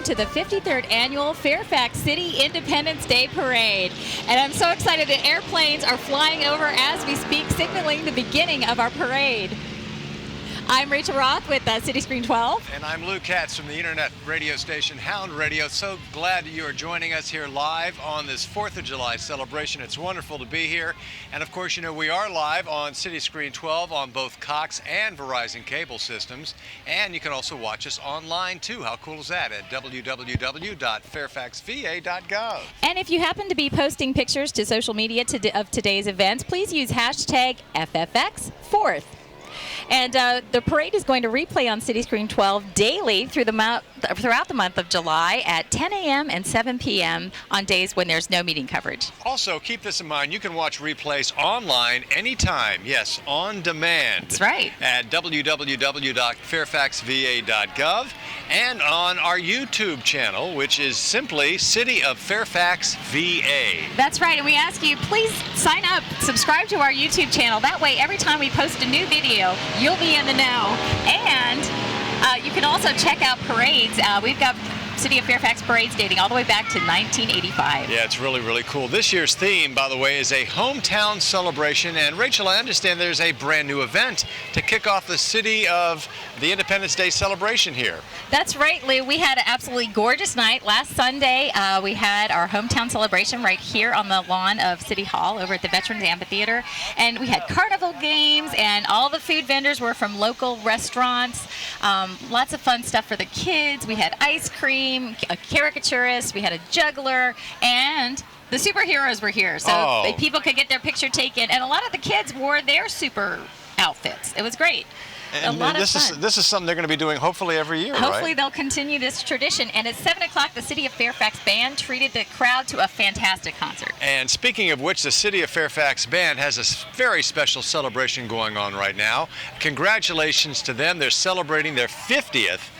to the 53rd Annual Fairfax City Independence Day Parade. And I'm so excited that airplanes are flying over as we speak, signaling the beginning of our parade. I'm Rachel Roth with City Screen 12. And I'm Lou Katz from the internet radio station Hound Radio. So glad you are joining us here live on this 4th of July celebration. It's wonderful to be here. And of course, you know, we are live on City Screen 12 on both Cox and Verizon cable systems. And you can also watch us online too. How cool is that? At www.fairfaxva.gov. And if you happen to be posting pictures to social media of today's events, please use hashtag FFX4th. And the parade is going to replay on City Screen 12 daily throughout the month of July at 10 a.m. and 7 p.m. on days when there's no meeting coverage. Also, keep this in mind. You can watch replays online anytime. Yes, on demand. That's right. At www.fairfaxva.gov and on our YouTube channel, which is simply City of Fairfax VA. That's right. And we ask you, please sign up, subscribe to our YouTube channel. That way, every time we post a new video, you'll be in the know. And you can also check out parades. We've got City of Fairfax parades dating all the way back to 1985. Yeah, it's really, really cool. This year's theme, by the way, is a hometown celebration. And Rachel, I understand there's a brand new event to kick off the City of the Independence Day celebration here. That's right, Lou. We had an absolutely gorgeous night. Last Sunday, we had our hometown celebration right here on the lawn of City Hall over at the Veterans Amphitheater. And we had carnival games, and all the food vendors were from local restaurants. Lots of fun stuff for the kids. We had ice cream, a caricaturist, we had a juggler, and the superheroes were here. So people could get their picture taken, and a lot of the kids wore their super outfits. It was great. And a lot of fun. This is something they're going to be doing hopefully every year, Hopefully right? they'll continue this tradition. And at 7 o'clock, the City of Fairfax Band treated the crowd to a fantastic concert. And speaking of which, the City of Fairfax Band has a very special celebration going on right now. Congratulations to them. They're celebrating their 50th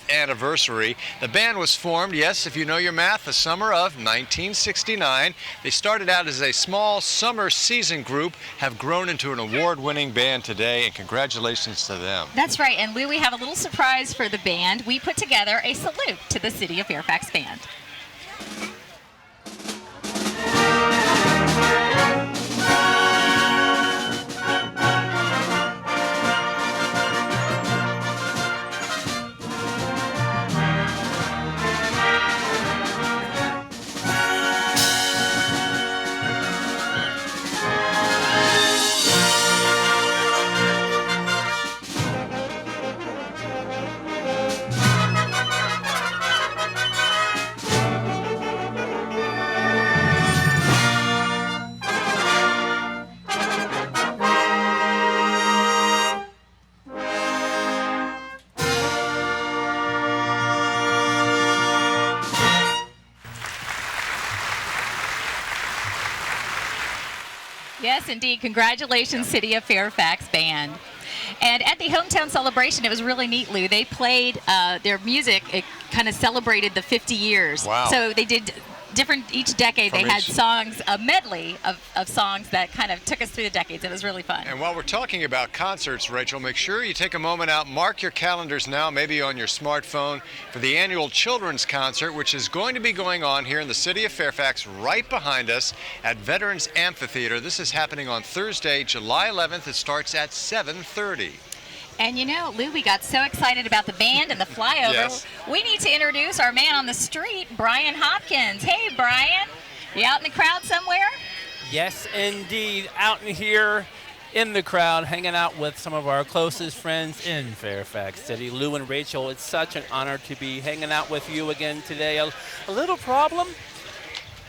anniversary. The band was formed, yes, if you know your math, the summer of 1969. They started out as a small summer season group, have grown into an award-winning band today, and congratulations to them. That's right, and Lou, we have a little surprise for the band. We put together a salute to the City of Fairfax Band. Yes, indeed. Congratulations, City of Fairfax Band. And at the hometown celebration, it was really neat, Lou. They played their music. It kind of celebrated the 50 years. Wow. So they did different, each decade they had songs, a medley of songs that kind of took us through the decades. It was really fun. And while we're talking about concerts, Rachel, make sure you take a moment out, mark your calendars now, maybe on your smartphone, for the annual children's concert, which is going to be going on here in the City of Fairfax, right behind us at Veterans Amphitheater. This is happening on Thursday, July 11th. It starts at 7:30. And you know, Lou, we got so excited about the band and the flyover. Yes. We need to introduce our man on the street, Brian Hopkins. Hey, Brian, you out in the crowd somewhere? Yes, indeed. Out in here in the crowd, hanging out with some of our closest friends in Fairfax City. Lou and Rachel, it's such an honor to be hanging out with you again today. A little problem.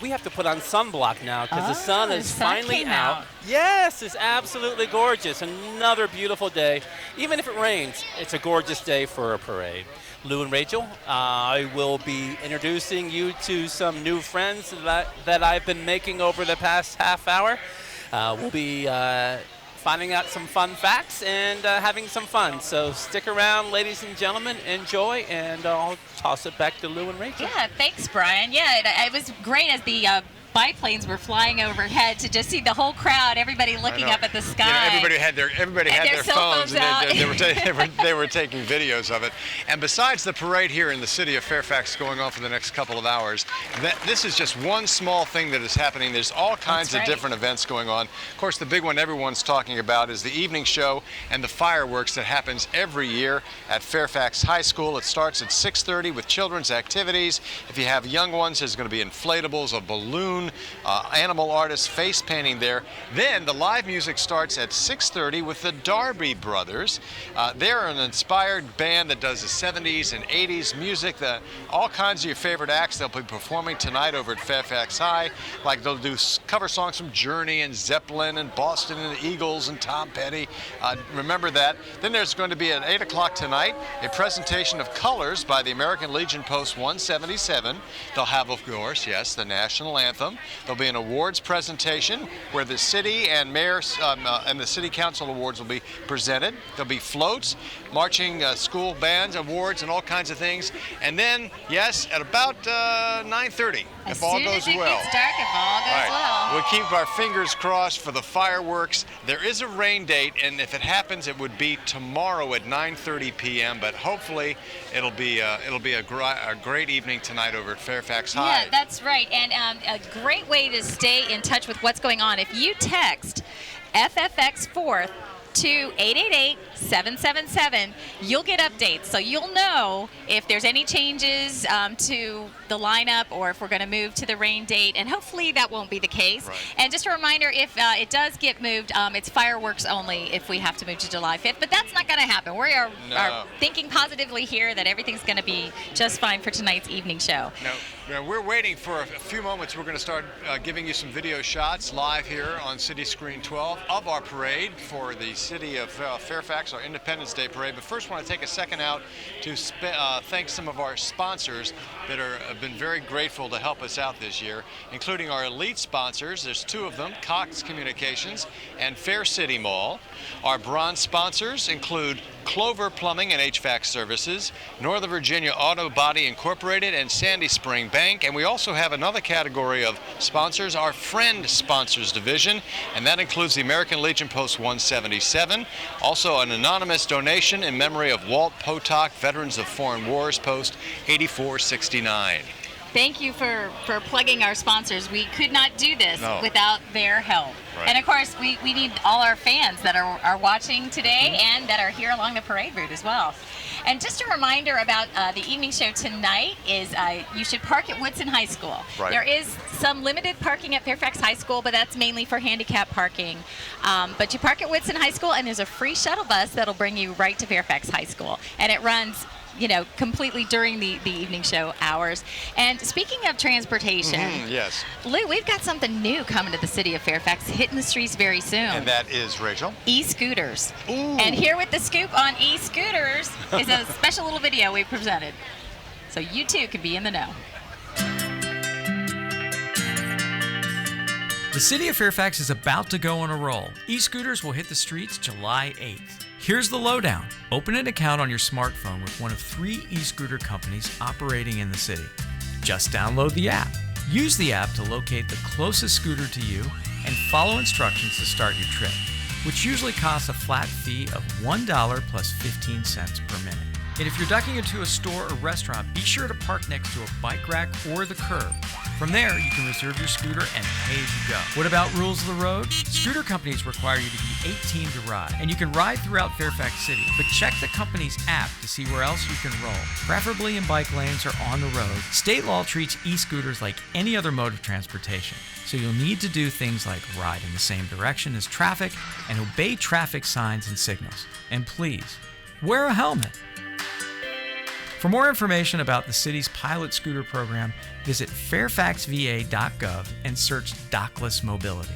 We have to put on sunblock now because the sun is finally out. Yes, it's absolutely gorgeous. Another beautiful day. Even if it rains, it's a gorgeous day for a parade. Lou and Rachel, I will be introducing you to some new friends that I've been making over the past half hour. We'll be finding out some fun facts and having some fun. So stick around, ladies and gentlemen. Enjoy, and I'll toss it back to Lou and Rachel. Yeah, thanks, Brian. Yeah, it was great as the biplanes were flying overhead to just see the whole crowd, everybody looking up at the sky. You know, everybody had their cell phones out. and they were taking videos of it. And besides the parade here in the city of Fairfax going on for the next couple of hours, this is just one small thing that is happening. There's all kinds of different events going on. Of course, the big one everyone's talking about is the evening show and the fireworks that happens every year at Fairfax High School. It starts at 6:30 with children's activities. If you have young ones, there's going to be inflatables, a balloon, animal artists face painting there. Then the live music starts at 6:30 with the Darby Brothers. They're an inspired band that does the 70s and 80s music, all kinds of your favorite acts. They'll be performing tonight over at Fairfax High. Like they'll do cover songs from Journey and Zeppelin and Boston and the Eagles and Tom Petty. Remember that. Then there's going to be at 8 o'clock tonight a presentation of Colors by the American Legion Post 177. They'll have, of course, yes, the national anthem. There'll be an awards presentation where the city and mayors and the city council awards will be presented. There'll be floats, marching school bands, awards, and all kinds of things. And then, yes, at about 9:30, if all goes well. Gets dark, if all goes well. We'll keep our fingers crossed for the fireworks. There is a rain date, and if it happens, it would be tomorrow at 9:30 p.m. But hopefully, it'll be a great evening tonight over at Fairfax High. Yeah, that's right. And a great way to stay in touch with what's going on. If you text FFX 4th to 888-777, you'll get updates. So you'll know if there's any changes to the lineup or if we're going to move to the rain date, and hopefully that won't be the case. Right. And just a reminder, if it does get moved, it's fireworks only if we have to move to July 5th, but that's not going to happen. We are thinking positively here that everything's going to be just fine for tonight's evening show. No, we're waiting for a few moments. We're going to start giving you some video shots live here on City Screen 12 of our parade for the city of Fairfax, our Independence Day parade. But first, I want to take a second out to thank some of our sponsors that have been very grateful to help us out this year, including our elite sponsors. There's two of them, Cox Communications and Fair City Mall. Our bronze sponsors include Clover Plumbing and HVAC Services, Northern Virginia Auto Body Incorporated, and Sandy Spring Bank. And we also have another category of sponsors, our Friend Sponsors Division, and that includes the American Legion Post 177, also an anonymous donation in memory of Walt Potok, Veterans of Foreign Wars Post 8469. Thank you for plugging our sponsors. We could not do this without their help. Right. And of course, we need all our fans that are watching today and that are here along the parade route as well. And just a reminder about the evening show tonight is you should park at Woodson High School. Right. There is some limited parking at Fairfax High School, but that's mainly for handicap parking. But you park at Woodson High School, and there's a free shuttle bus that'll bring you right to Fairfax High School. And it runs completely during the evening show hours. And speaking of transportation, yes, Lou, we've got something new coming to the city of Fairfax, hitting the streets very soon. And that is, Rachel? E-scooters. Ooh. And here with the scoop on e-scooters is a special little video we presented. So you too can be in the know. The city of Fairfax is about to go on a roll. E-scooters will hit the streets July 8th. Here's the lowdown. Open an account on your smartphone with one of 3 e-scooter companies operating in the city. Just download the app. Use the app to locate the closest scooter to you and follow instructions to start your trip, which usually costs a flat fee of $1 plus 15 cents per minute. And if you're ducking into a store or restaurant, be sure to park next to a bike rack or the curb. From there, you can reserve your scooter and pay as you go. What about rules of the road? Scooter companies require you to be 18 to ride, and you can ride throughout Fairfax City, but check the company's app to see where else you can roll, preferably in bike lanes or on the road. State law treats e-scooters like any other mode of transportation, so you'll need to do things like ride in the same direction as traffic and obey traffic signs and signals. And please, wear a helmet. For more information about the city's pilot scooter program, visit fairfaxva.gov and search Dockless Mobility.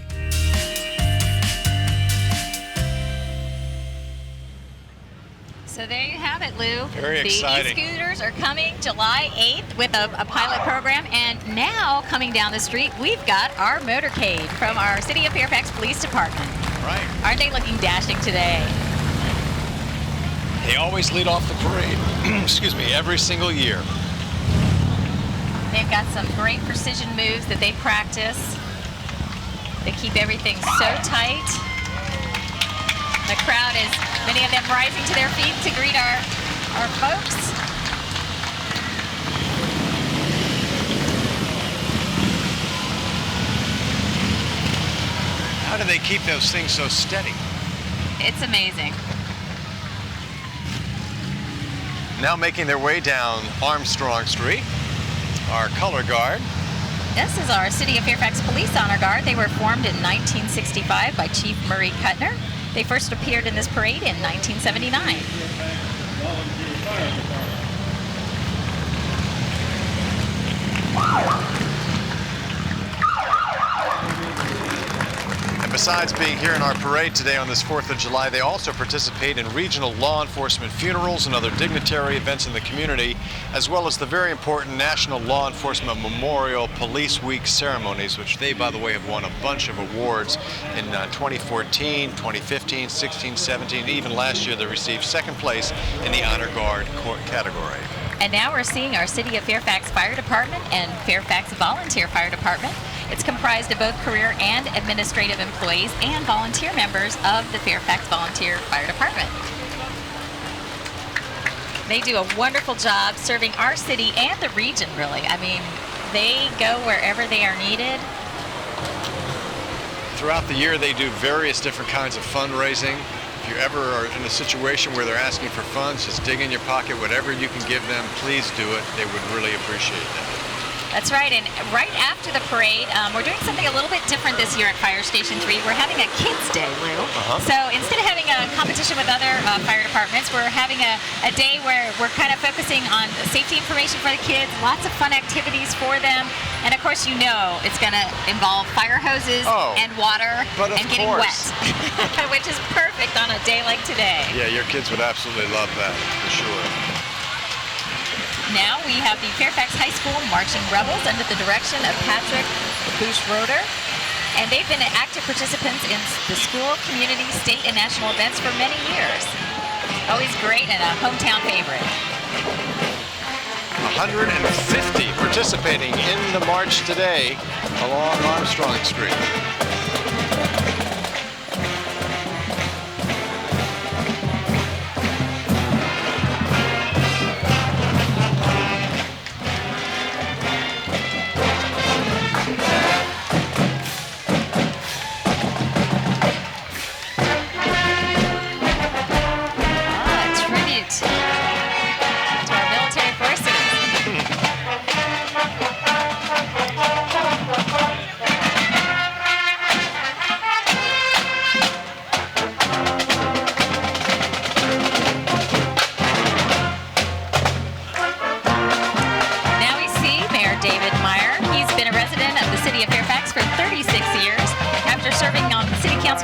So there you have it, Lou. Very exciting. The e-scooters are coming July 8th with a pilot program. And now, coming down the street, we've got our motorcade from our City of Fairfax Police Department. Right. Aren't they looking dashing today? They always lead off the parade, excuse me, every single year. They've got some great precision moves that they practice. They keep everything so tight. The crowd is, many of them rising to their feet to greet our folks. How do they keep those things so steady? It's amazing. Now making their way down Armstrong Street, our color guard. This is our City of Fairfax Police Honor Guard. They were formed in 1965 by Chief Murray Cutner. They first appeared in this parade in 1979. And besides being here in our parade today on this 4th of July, they also participate in regional law enforcement funerals and other dignitary events in the community, as well as the very important National Law Enforcement Memorial Police Week ceremonies, which they, by the way, have won a bunch of awards in 2014, 2015, 16, 17, and even last year they received second place in the Honor Guard category. And now we're seeing our City of Fairfax Fire Department and Fairfax Volunteer Fire Department. It's comprised of both career and administrative employees and volunteer members of the Fairfax Volunteer Fire Department. They do a wonderful job serving our city and the region, really. I mean, they go wherever they are needed. Throughout the year, they do various different kinds of fundraising. If you ever are in a situation where they're asking for funds, just dig in your pocket, whatever you can give them, please do it. They would really appreciate that. That's right, and right after the parade, we're doing something a little bit different this year at Fire Station 3. We're having a Kids Day, Lou. So instead of having a competition with other fire departments, we're having a day where we're kind of focusing on safety information for the kids, lots of fun activities for them, and of course you know it's going to involve fire hoses and water and getting wet, which is perfect on a day like today. Yeah, your kids would absolutely love that, for sure. Now we have the Fairfax High School Marching Rebels under the direction of Patrick Bush-Roeder. And they've been active participants in the school, community, state, and national events for many years. Always great and a hometown favorite. 150 participating in the march today along Armstrong Street.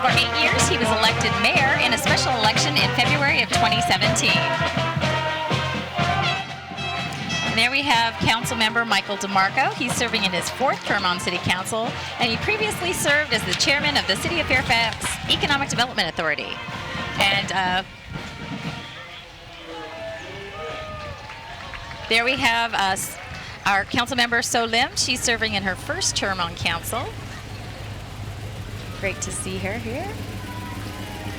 For 8 years, he was elected mayor in a special election in February of 2017. And there we have Council Member Michael DeMarco. He's serving in his 4th term on City Council, and he previously served as the chairman of the City of Fairfax Economic Development Authority. And there we have our Council Member So Lim. She's serving in her 1st term on Council. Great to see her here.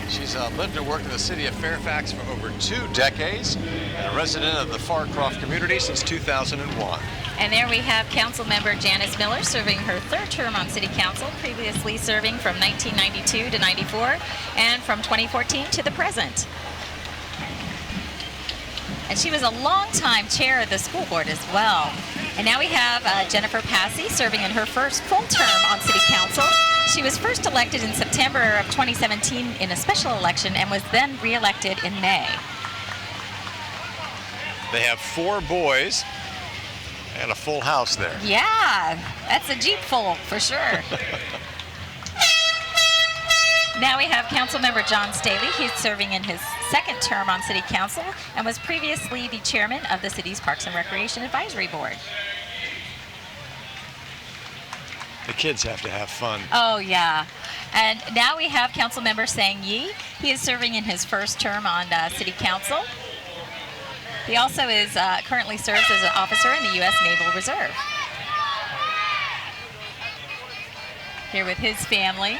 She's lived and worked in the city of Fairfax for over 2 decades and a resident of the Farcroft community since 2001. And there we have Council Member Janice Miller serving her 3rd term on City Council, previously serving from 1992 to 94 and from 2014 to the present. And she was a long-time chair of the school board as well. And now we have Jennifer Passy serving in her 1st full term on City Council. She was first elected in September of 2017 in a special election and was then re-elected in May. They have 4 boys and a full house there. Yeah, that's a Jeep full for sure. Now we have Councilmember John Staley. He's serving in his 2nd term on City Council and was previously the chairman of the city's Parks and Recreation Advisory Board. The kids have to have fun. Oh, yeah. And now we have Councilmember Sang Yi. He is serving in his 1st term on City Council. He also is currently serves as an officer in the U.S. Naval Reserve. here with his family.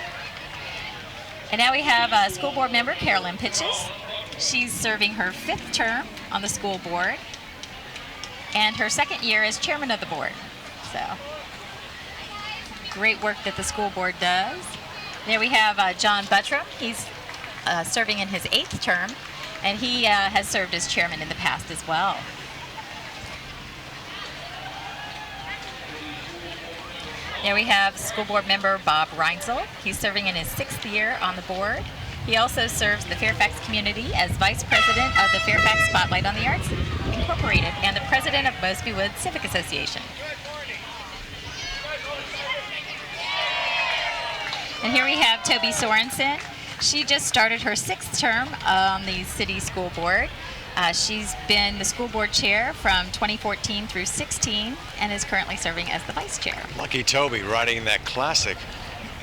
And now we have school board member Carolyn Pitches. She's serving her 5th term on the school board and her 2nd year as chairman of the board. So great work that the school board does. There we have John Buttram. He's serving in his 8th term, and he has served as chairman in the past as well. There we have school board member Bob Reinsel. He's serving in his 6th year on the board. He also serves the Fairfax community as vice president of the Fairfax Spotlight on the Arts Incorporated and the president of Mosby Woods Civic Association. And here we have Toby Sorensen. She just started her 6th term on the city school board. She's been the school board chair from 2014 through 16 and is currently serving as the vice chair. Lucky Toby riding that classic,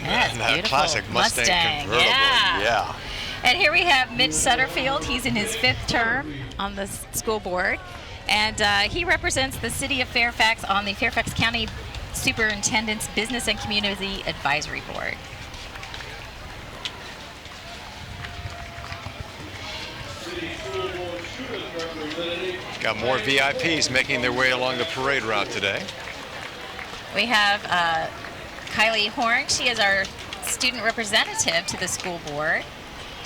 Yes, that classic Mustang convertible. Yeah. And here we have Mitch Sutterfield. He's in his 5th term on the school board, and he represents the city of Fairfax on the Fairfax County Superintendent's Business and Community Advisory Board. Got more VIPs making their way along the parade route today. We have Kylie Horn. She is our student representative to the school board.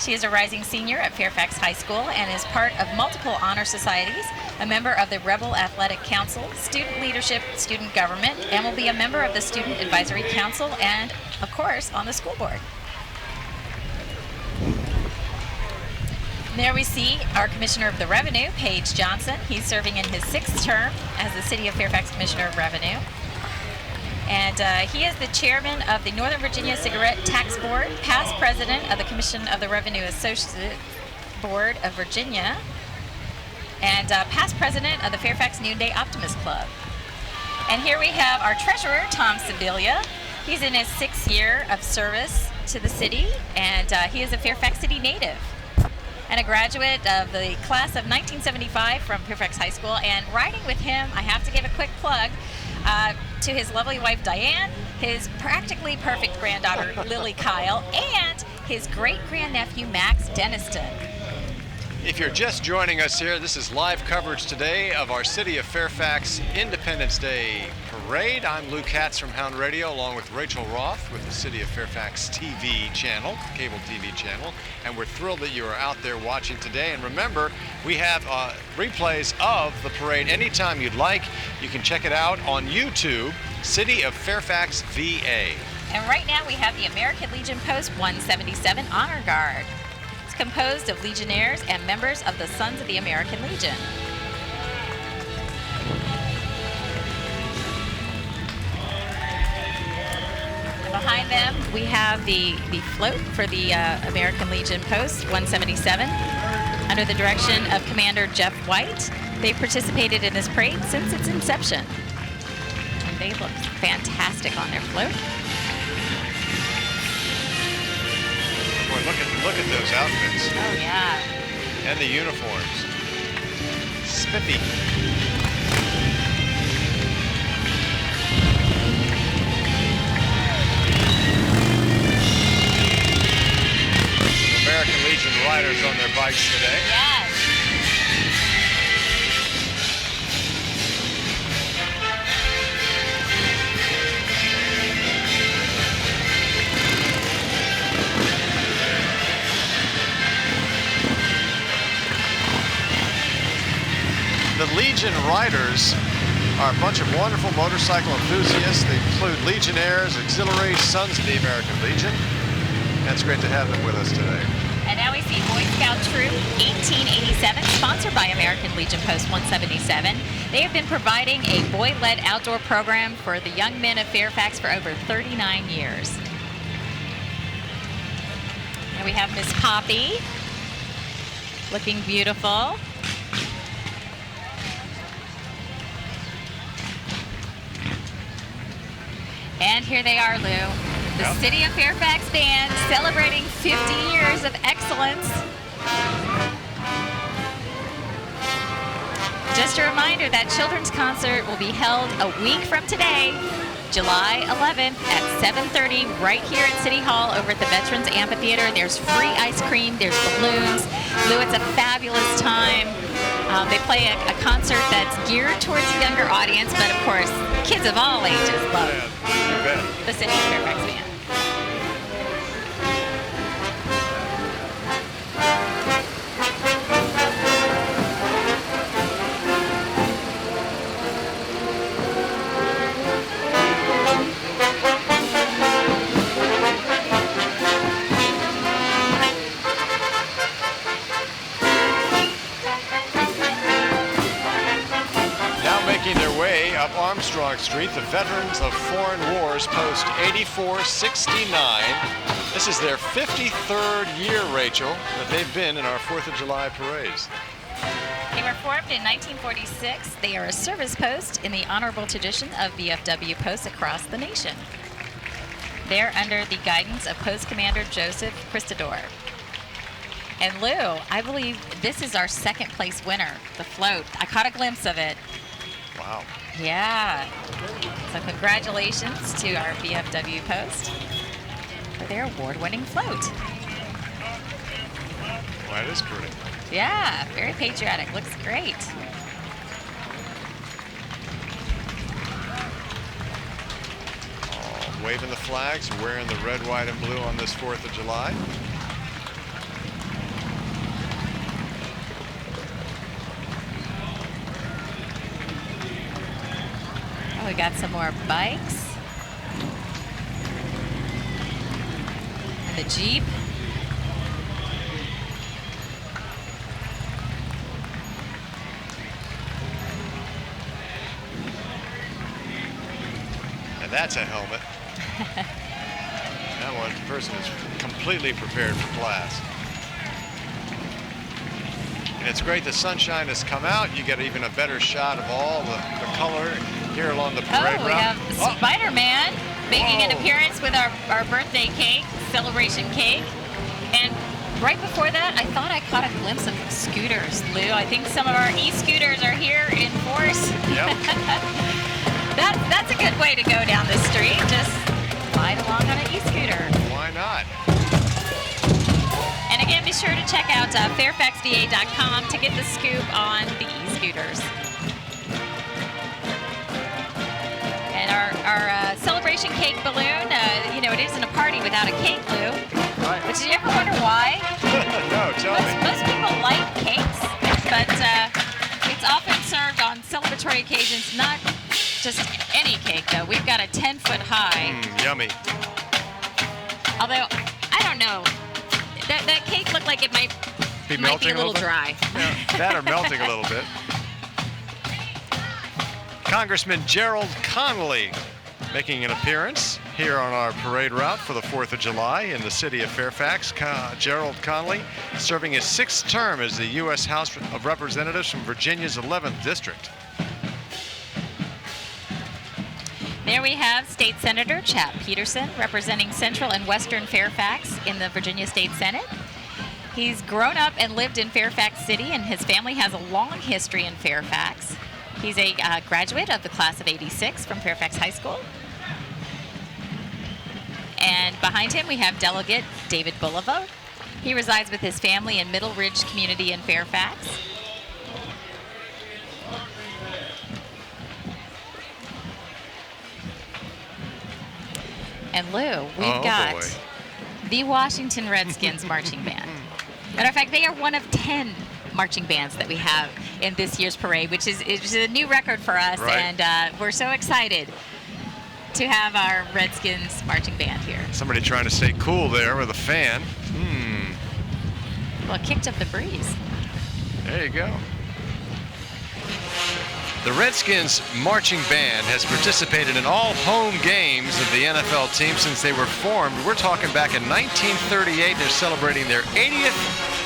She is a rising senior at Fairfax High School and is part of multiple honor societies, a member of the Rebel Athletic Council, Student Leadership, Student Government, and will be a member of the Student Advisory Council and, of course, on the school board. There we see our Commissioner of the Revenue, Paige Johnson. He's serving in his 6th term as the City of Fairfax Commissioner of Revenue. And he is the chairman of the Northern Virginia Cigarette Tax Board, past president of the Commission of the Revenue Associate Board of Virginia, and past president of the Fairfax Noonday Optimist Club. And here we have our treasurer, Tom Sibilia. He's in his 6th year of service to the city, and he is a Fairfax City native and a graduate of the class of 1975 from Fairfax High School. And riding with him, I have to give a quick plug to his lovely wife Diane, his practically perfect granddaughter Lily Kyle, and his great-grandnephew Max Deniston. If you're just joining us here, this is live coverage today of our City of Fairfax Independence Day Parade. I'm Lou Katz from Hound Radio, along with Rachel Roth with the City of Fairfax TV channel, cable TV channel, and we're thrilled that you are out there watching today. And remember, we have replays of the parade anytime you'd like. You can check it out on YouTube, City of Fairfax VA. And right now we have the American Legion Post 177 Honor Guard. Composed of Legionnaires and members of the Sons of the American Legion. Behind them, we have the float for the American Legion Post 177 under the direction of Commander Jeff White. They've participated in this parade since its inception. And they look fantastic on their float. Boy, look at those outfits. Oh, yeah. And the uniforms. Spiffy. American Legion riders on their bikes today. Yes. The Legion Riders are a bunch of wonderful motorcycle enthusiasts. They include Legionnaires, Auxiliaries, Sons of the American Legion. And it's great to have them with us today. And now we see Boy Scout Troop 1887, sponsored by American Legion Post 177. They have been providing a boy-led outdoor program for the young men of Fairfax for over 39 years. And we have Miss Poppy, looking beautiful. And here they are, Lou. The City of Fairfax Band celebrating 50 years of excellence. Just a reminder that children's concert will be held a week from today July 11th at 7:30 right here at City Hall over at the Veterans Amphitheater. There's free ice cream, there's balloons. Lou, it's a fabulous time. They play a concert that's geared towards a younger audience, but of course, kids of all ages love You bet. the City of Fairfax band. Making their way up Armstrong Street, the Veterans of Foreign Wars Post 8469. This is their 53rd year, Rachel, that they've been in our 4th of July parades. They were formed in 1946. They are a service post in the honorable tradition of VFW posts across the nation. They're under the guidance of Post Commander Joseph Christador. And Lou, I believe this is our second place winner, the float. I caught a glimpse of it. Wow. Yeah. So congratulations to our VFW post for their award-winning float. Well, that is pretty. Yeah, very patriotic. Looks great. All waving the flags, wearing the red, white, and blue on this 4th of July. Oh, we got some more bikes. And the Jeep. And that's a helmet. That one person is completely prepared for class. And it's great the sunshine has come out. You get even a better shot of all the color here along the parade we route. have Spider-Man making an appearance with our birthday cake, celebration cake. And right before that, I thought I caught a glimpse of scooters, Lou. I think some of our e-scooters are here in force. Yep. That's a good way to go down the street. Just glide along on an e-scooter. Why not? And again, be sure to check out fairfaxva.com to get the scoop on the e-scooters. And our celebration cake balloon, you know, it isn't a party without a cake, Lou. Right. But did you ever wonder why? No, tell me. Most people like cakes, but it's often served on celebratory occasions, not just any cake, though. We've got a 10-foot high. Yummy. Although, I don't know. That cake looked like it might Be be melting a little bit? dry. Yeah, that or melting a little bit. Congressman Gerald Connolly making an appearance here on our parade route for the 4th of July in the city of Fairfax. Gerald Connolly serving his 6th term as the U.S. House of Representatives from Virginia's 11th District. There we have State Senator Chap Peterson representing Central and Western Fairfax in the Virginia State Senate. He's grown up and lived in Fairfax City, and his family has a long history in Fairfax. He's a graduate of the class of '86 from Fairfax High School. And behind him we have Delegate David Bulliva. He resides with his family in Middle Ridge community in Fairfax. And Lou, we've got the Washington Redskins marching band. Matter of fact, they are one of 10 marching bands that we have in this year's parade, which is a new record for us, right. And we're so excited to have our Redskins marching band here. Somebody trying to stay cool there with a fan. Well, it kicked up the breeze. There you go. The Redskins marching band has participated in all home games of the NFL team since they were formed. We're talking back in 1938. They're celebrating their 80th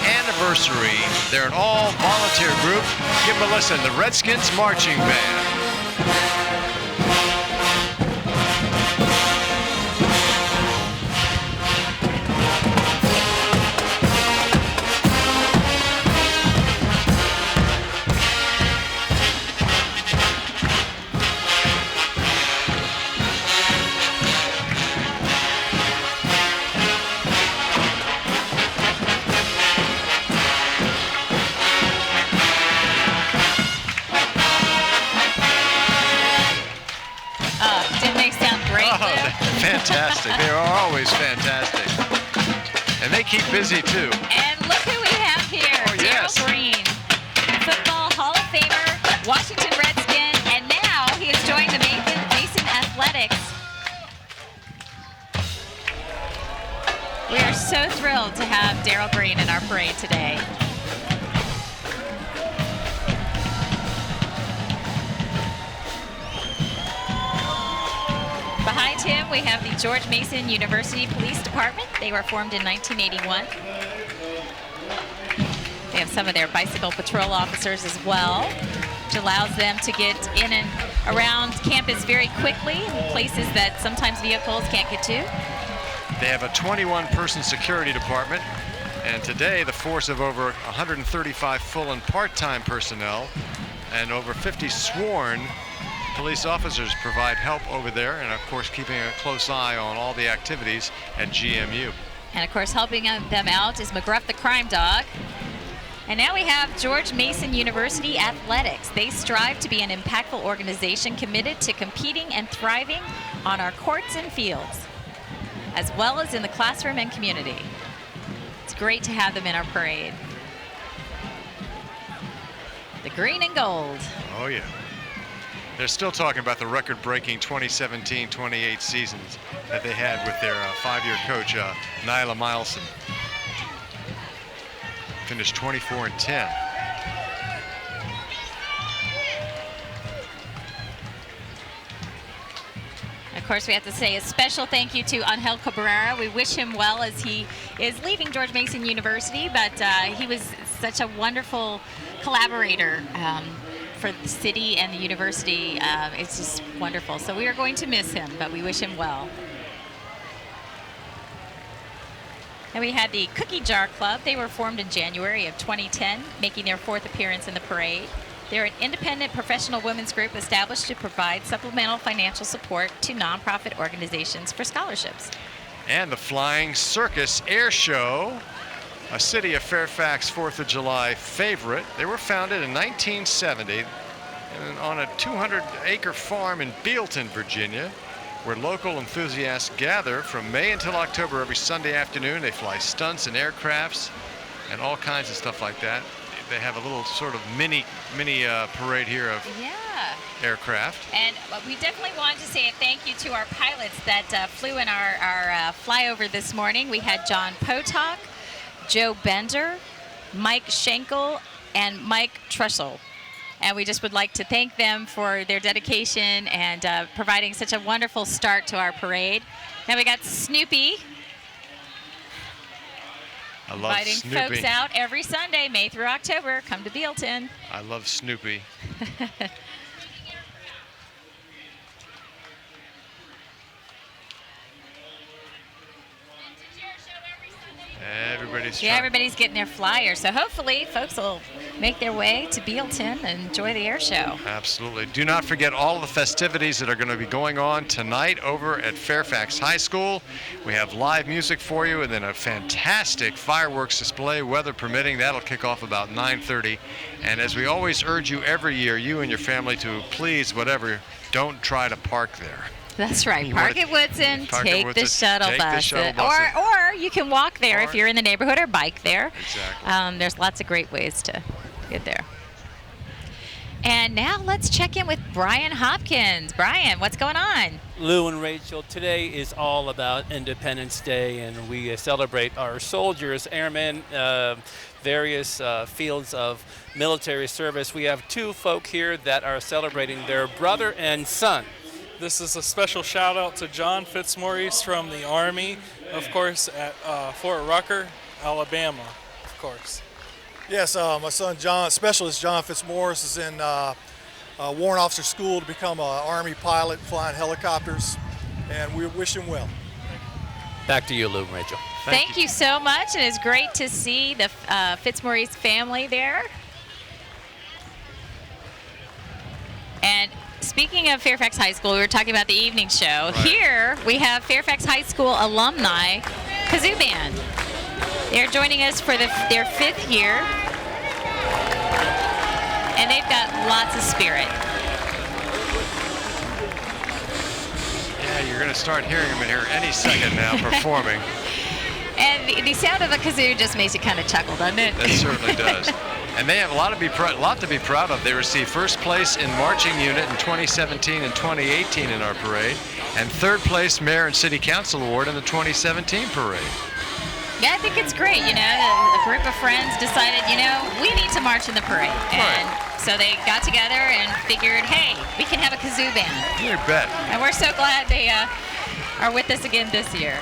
anniversary. They're an all-volunteer group. Give them a listen. The Redskins marching band. always fantastic. And they keep busy too. And look who we have here, Oh, yes. Darryl Green, football Hall of Famer, Washington Redskin, and now he has joined the Mason Athletics. We are so thrilled to have Darryl Green in our parade today. Behind him, we have the George Mason University Police Department. They were formed in 1981. They have some of their bicycle patrol officers as well, which allows them to get in and around campus very quickly in places that sometimes vehicles can't get to. They have a 21-person security department, and today the force of over 135 full and part-time personnel and over 50 sworn police officers provide help over there, and of course keeping a close eye on all the activities at GMU. And of course helping them out is McGruff the Crime Dog. And now we have George Mason University Athletics. They strive to be an impactful organization committed to competing and thriving on our courts and fields, as well as in the classroom and community. It's great to have them in our parade. The green and gold. Oh yeah. They're still talking about the record-breaking 2017-28 seasons that they had with their five-year coach, Nyla Milson. Finished 24-10. Of course, we have to say a special thank you to Angel Cabrera. We wish him well as he is leaving George Mason University, but he was such a wonderful collaborator for the city and the university. It's just wonderful. So we are going to miss him, but we wish him well. And we had the Cookie Jar Club. They were formed in January of 2010, making their fourth appearance in the parade. They're an independent professional women's group established to provide supplemental financial support to nonprofit organizations for scholarships. And the Flying Circus Air Show, a City of Fairfax 4th of July favorite. They were founded in 1970 and on a 200-acre farm in Bealton, Virginia, where local enthusiasts gather from May until October every Sunday afternoon. They fly stunts and aircrafts and all kinds of stuff like that. They have a little sort of mini parade here of aircraft. And we definitely wanted to say a thank you to our pilots that flew in our flyover this morning. We had John Potok, Joe Bender, Mike Schenkel, and Mike Trussell. And we just would like to thank them for their dedication and providing such a wonderful start to our parade. Now we got Snoopy. I love Inviting Snoopy. folks out every Sunday, May through October. Come to Bealton. I love Snoopy. Everybody's getting their flyers. So hopefully folks will make their way to Bealton and enjoy the air show. Absolutely. Do not forget all of the festivities that are going to be going on tonight over at Fairfax High School. We have live music for you and then a fantastic fireworks display, weather permitting. That'll kick off about 9:30. And as we always urge you every year, you and your family to please, whatever, don't try to park there. That's right. Park at Woodson, take the shuttle bus. Or you can walk there if you're in the neighborhood, or bike there. Exactly. There's lots of great ways to get there. And now let's check in with Brian Hopkins. Brian, what's going on? Lou and Rachel, today is all about Independence Day, and we celebrate our soldiers, airmen, various fields of military service. We have two folk here that are celebrating their brother and son. This is a special shout out to John Fitzmaurice from the Army, of course, at Fort Rucker, Alabama, of course. Yes, my son John, Specialist John Fitzmaurice, is in Warrant Officer School to become an Army pilot flying helicopters, and we wish him well. Back to you, Lou and Rachel. Thank you so much, and it's great to see the Fitzmaurice family there. And speaking of Fairfax High School, we were talking about the evening show. Right. Here we have Fairfax High School alumni kazoo band. They're joining us for their 5th year, and they've got lots of spirit. Yeah, you're going to start hearing them in here any second now performing. And the sound of a kazoo just makes you kind of chuckle, doesn't it? It certainly does. And they have a lot to be proud of. They received first place in marching unit in 2017 and 2018 in our parade, and third place mayor and city council award in the 2017 parade. Yeah, I think it's great. You know, a group of friends decided, you know, we need to march in the parade. And so they got together and figured, hey, we can have a kazoo band. You bet. And we're so glad they are with us again this year.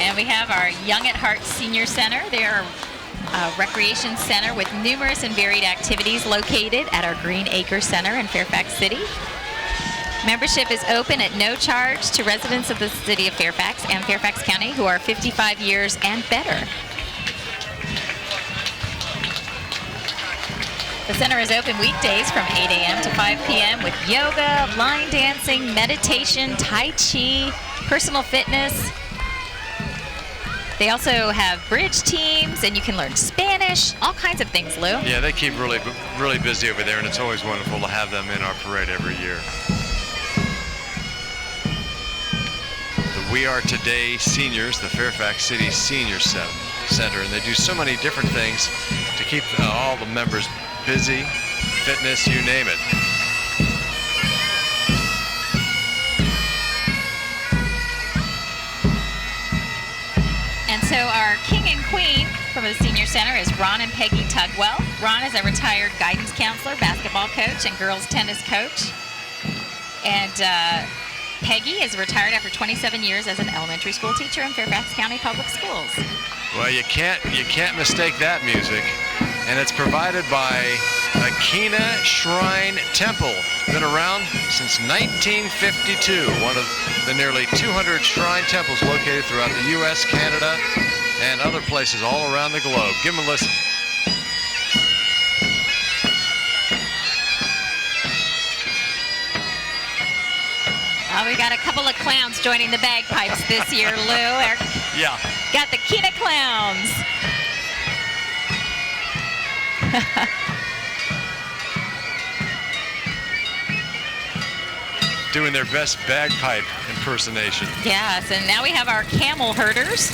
And we have our Young at Heart Senior Center. They are a recreation center with numerous and varied activities located at our Green Acre Center in Fairfax City. Membership is open at no charge to residents of the city of Fairfax and Fairfax County who are 55 years and better. The center is open weekdays from 8 a.m. to 5 p.m. with yoga, line dancing, meditation, tai chi, personal fitness. They also have bridge teams, and you can learn Spanish, all kinds of things, Lou. Yeah, they keep really busy over there, and it's always wonderful to have them in our parade every year. The We Are Today Seniors, the Fairfax City Senior Center, and they do so many different things to keep all the members busy, fitness, you name it. And so our king and queen from the Senior Center is Ron and Peggy Tugwell. Ron is a retired guidance counselor, basketball coach, and girls tennis coach. And Peggy is retired after 27 years as an elementary school teacher in Fairfax County Public Schools. Well, you can't mistake that music. And it's provided by Akina Shrine Temple. Been around since 1952. One of the nearly 200 shrine temples located throughout the U.S., Canada, and other places all around the globe. Give them a listen. We got a couple of clowns joining the bagpipes this year, Lou. Yeah. Got the Kina Clowns. Doing their best bagpipe impersonation. Yes, and now we have our camel herders.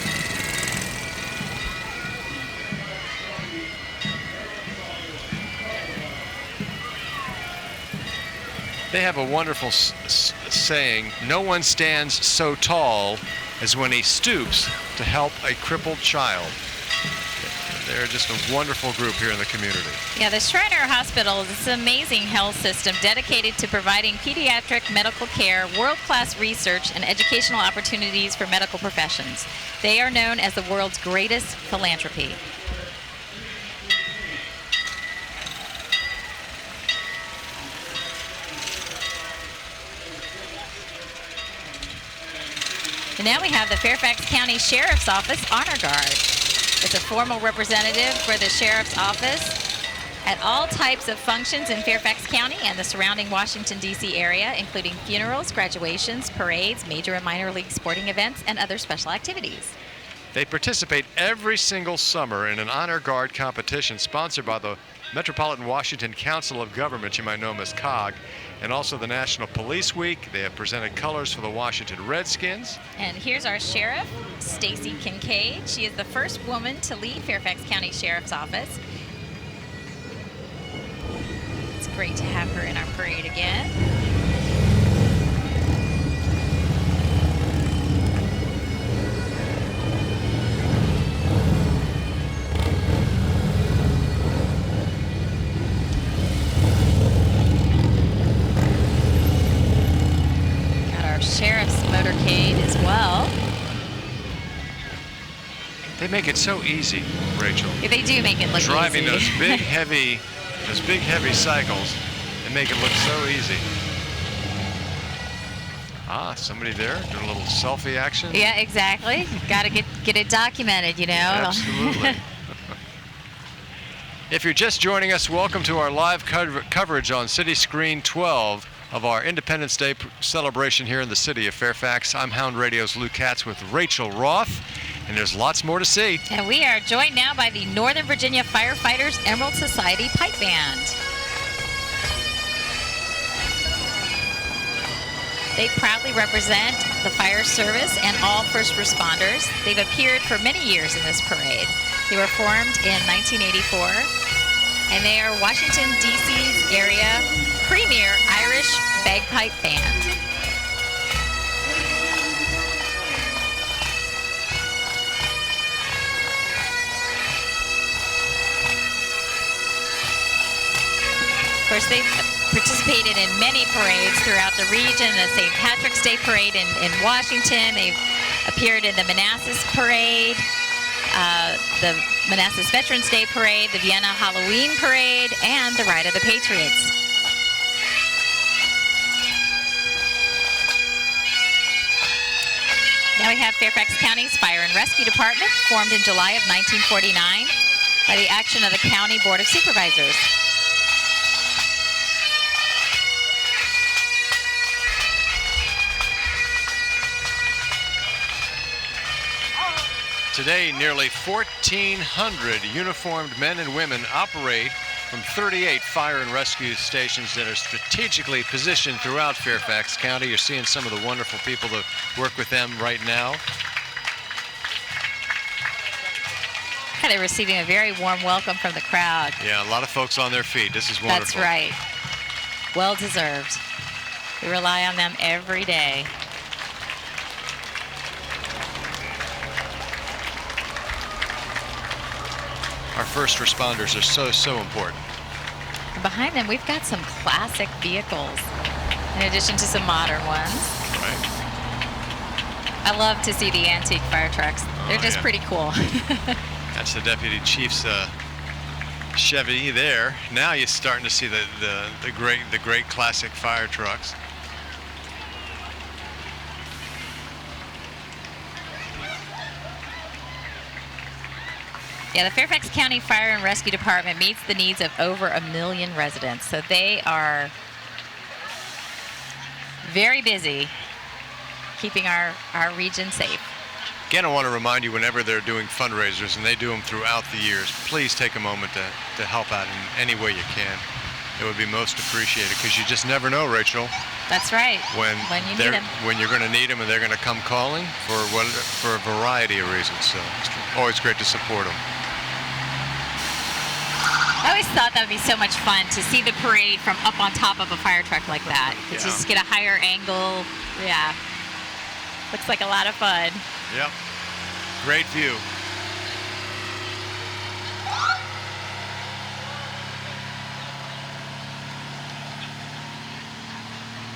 They have a wonderful saying, no one stands so tall as when he stoops to help a crippled child. They're just a wonderful group here in the community. Yeah, the Shriner Hospital is this amazing health system dedicated to providing pediatric medical care, world-class research, and educational opportunities for medical professions. They are known as the world's greatest philanthropy. And now we have the Fairfax County Sheriff's Office Honor Guard. It's a formal representative for the Sheriff's Office at all types of functions in Fairfax County and the surrounding Washington, D.C. area, including funerals, graduations, parades, major and minor league sporting events, and other special activities. They participate every single summer in an honor guard competition sponsored by the Metropolitan Washington Council of Governments, you might know them as COG, and also the National Police Week. They have presented colors for the Washington Redskins. And here's our sheriff, Stacy Kincaid. She is the first woman to lead Fairfax County Sheriff's Office. It's great to have her in our parade again. Sheriff's motorcade as well. They make it so easy, Rachel. Yeah, they do make it look Driving easy. those big heavy cycles, they make it look so easy. Ah, somebody there doing a little selfie action. Yeah, exactly. Got to get it documented, you know. Absolutely. If you're just joining us, welcome to our live coverage on City Screen 12 of our Independence Day celebration here in the city of Fairfax. I'm Hound Radio's Lou Katz with Rachel Roth, And there's lots more to see. And we are joined now by the Northern Virginia Firefighters Emerald Society Pipe Band. They proudly represent the fire service and all first responders. They've appeared for many years in this parade. They were formed in 1984, and they are Washington, D.C.'s area premier Irish bagpipe band. Of course, they've participated in many parades throughout the region, the St. Patrick's Day Parade in Washington. They've appeared in the Manassas Parade, the Manassas Veterans Day Parade, the Vienna Halloween Parade, and the Ride of the Patriots. Now we have Fairfax County's Fire and Rescue Department, formed in July of 1949 by the action of the County Board of Supervisors. Today, nearly 1,400 uniformed men and women operate from 38 fire and rescue stations that are strategically positioned throughout Fairfax County. You're seeing some of the wonderful people that work with them right now. They're receiving a very warm welcome from the crowd. Yeah, a lot of folks on their feet. This is wonderful. That's right. Well deserved. We rely on them every day. Our first responders are so important. And behind them, we've got some classic vehicles, in addition to some modern ones. Right. I love to see the antique fire trucks. They're just pretty cool. That's the deputy chief's Chevy there. Now you're starting to see the great classic fire trucks. Yeah, the Fairfax County Fire and Rescue Department meets the needs of over 1 million residents. So they are very busy keeping our region safe. Again, I want to remind you, whenever they're doing fundraisers, and they do them throughout the years, please take a moment to help out in any way you can. It would be most appreciated, because you just never know, Rachel. That's right. When you need them. When you're going to need them, and they're going to come calling for a variety of reasons. So it's always great to support them. I always thought that would be so much fun to see the parade from up on top of a fire truck like that. To just get a higher angle. Yeah. Looks like a lot of fun. Yep. Great view.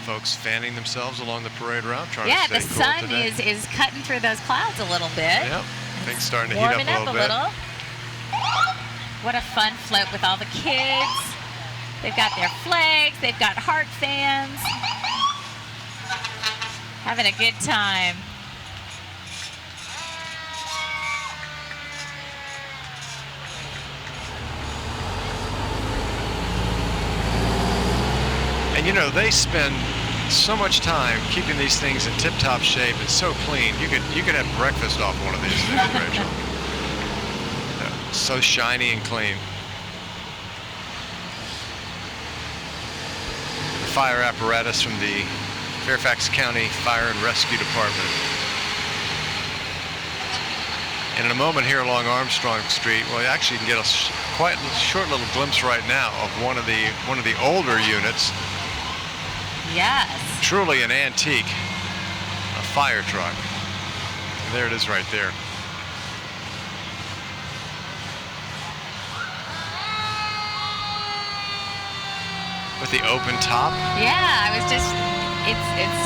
Folks fanning themselves along the parade route, trying to stay the cool sun today. is cutting through those clouds a little bit. Yep. Things starting to heat up Warming a little bit. What a fun float with all the kids. They've got their flags. They've got heart fans. Having a good time. And you know, they spend so much time keeping these things in tip-top shape and so clean. You could have breakfast off one of these things, Rachel. So shiny and clean. The fire apparatus from the Fairfax County Fire and Rescue Department. And in a moment here along Armstrong Street, well, actually you can get a quite short little glimpse right now of one of the older units. Yes. Truly an antique, a fire truck. And there it is right there. With the open top. Yeah, it's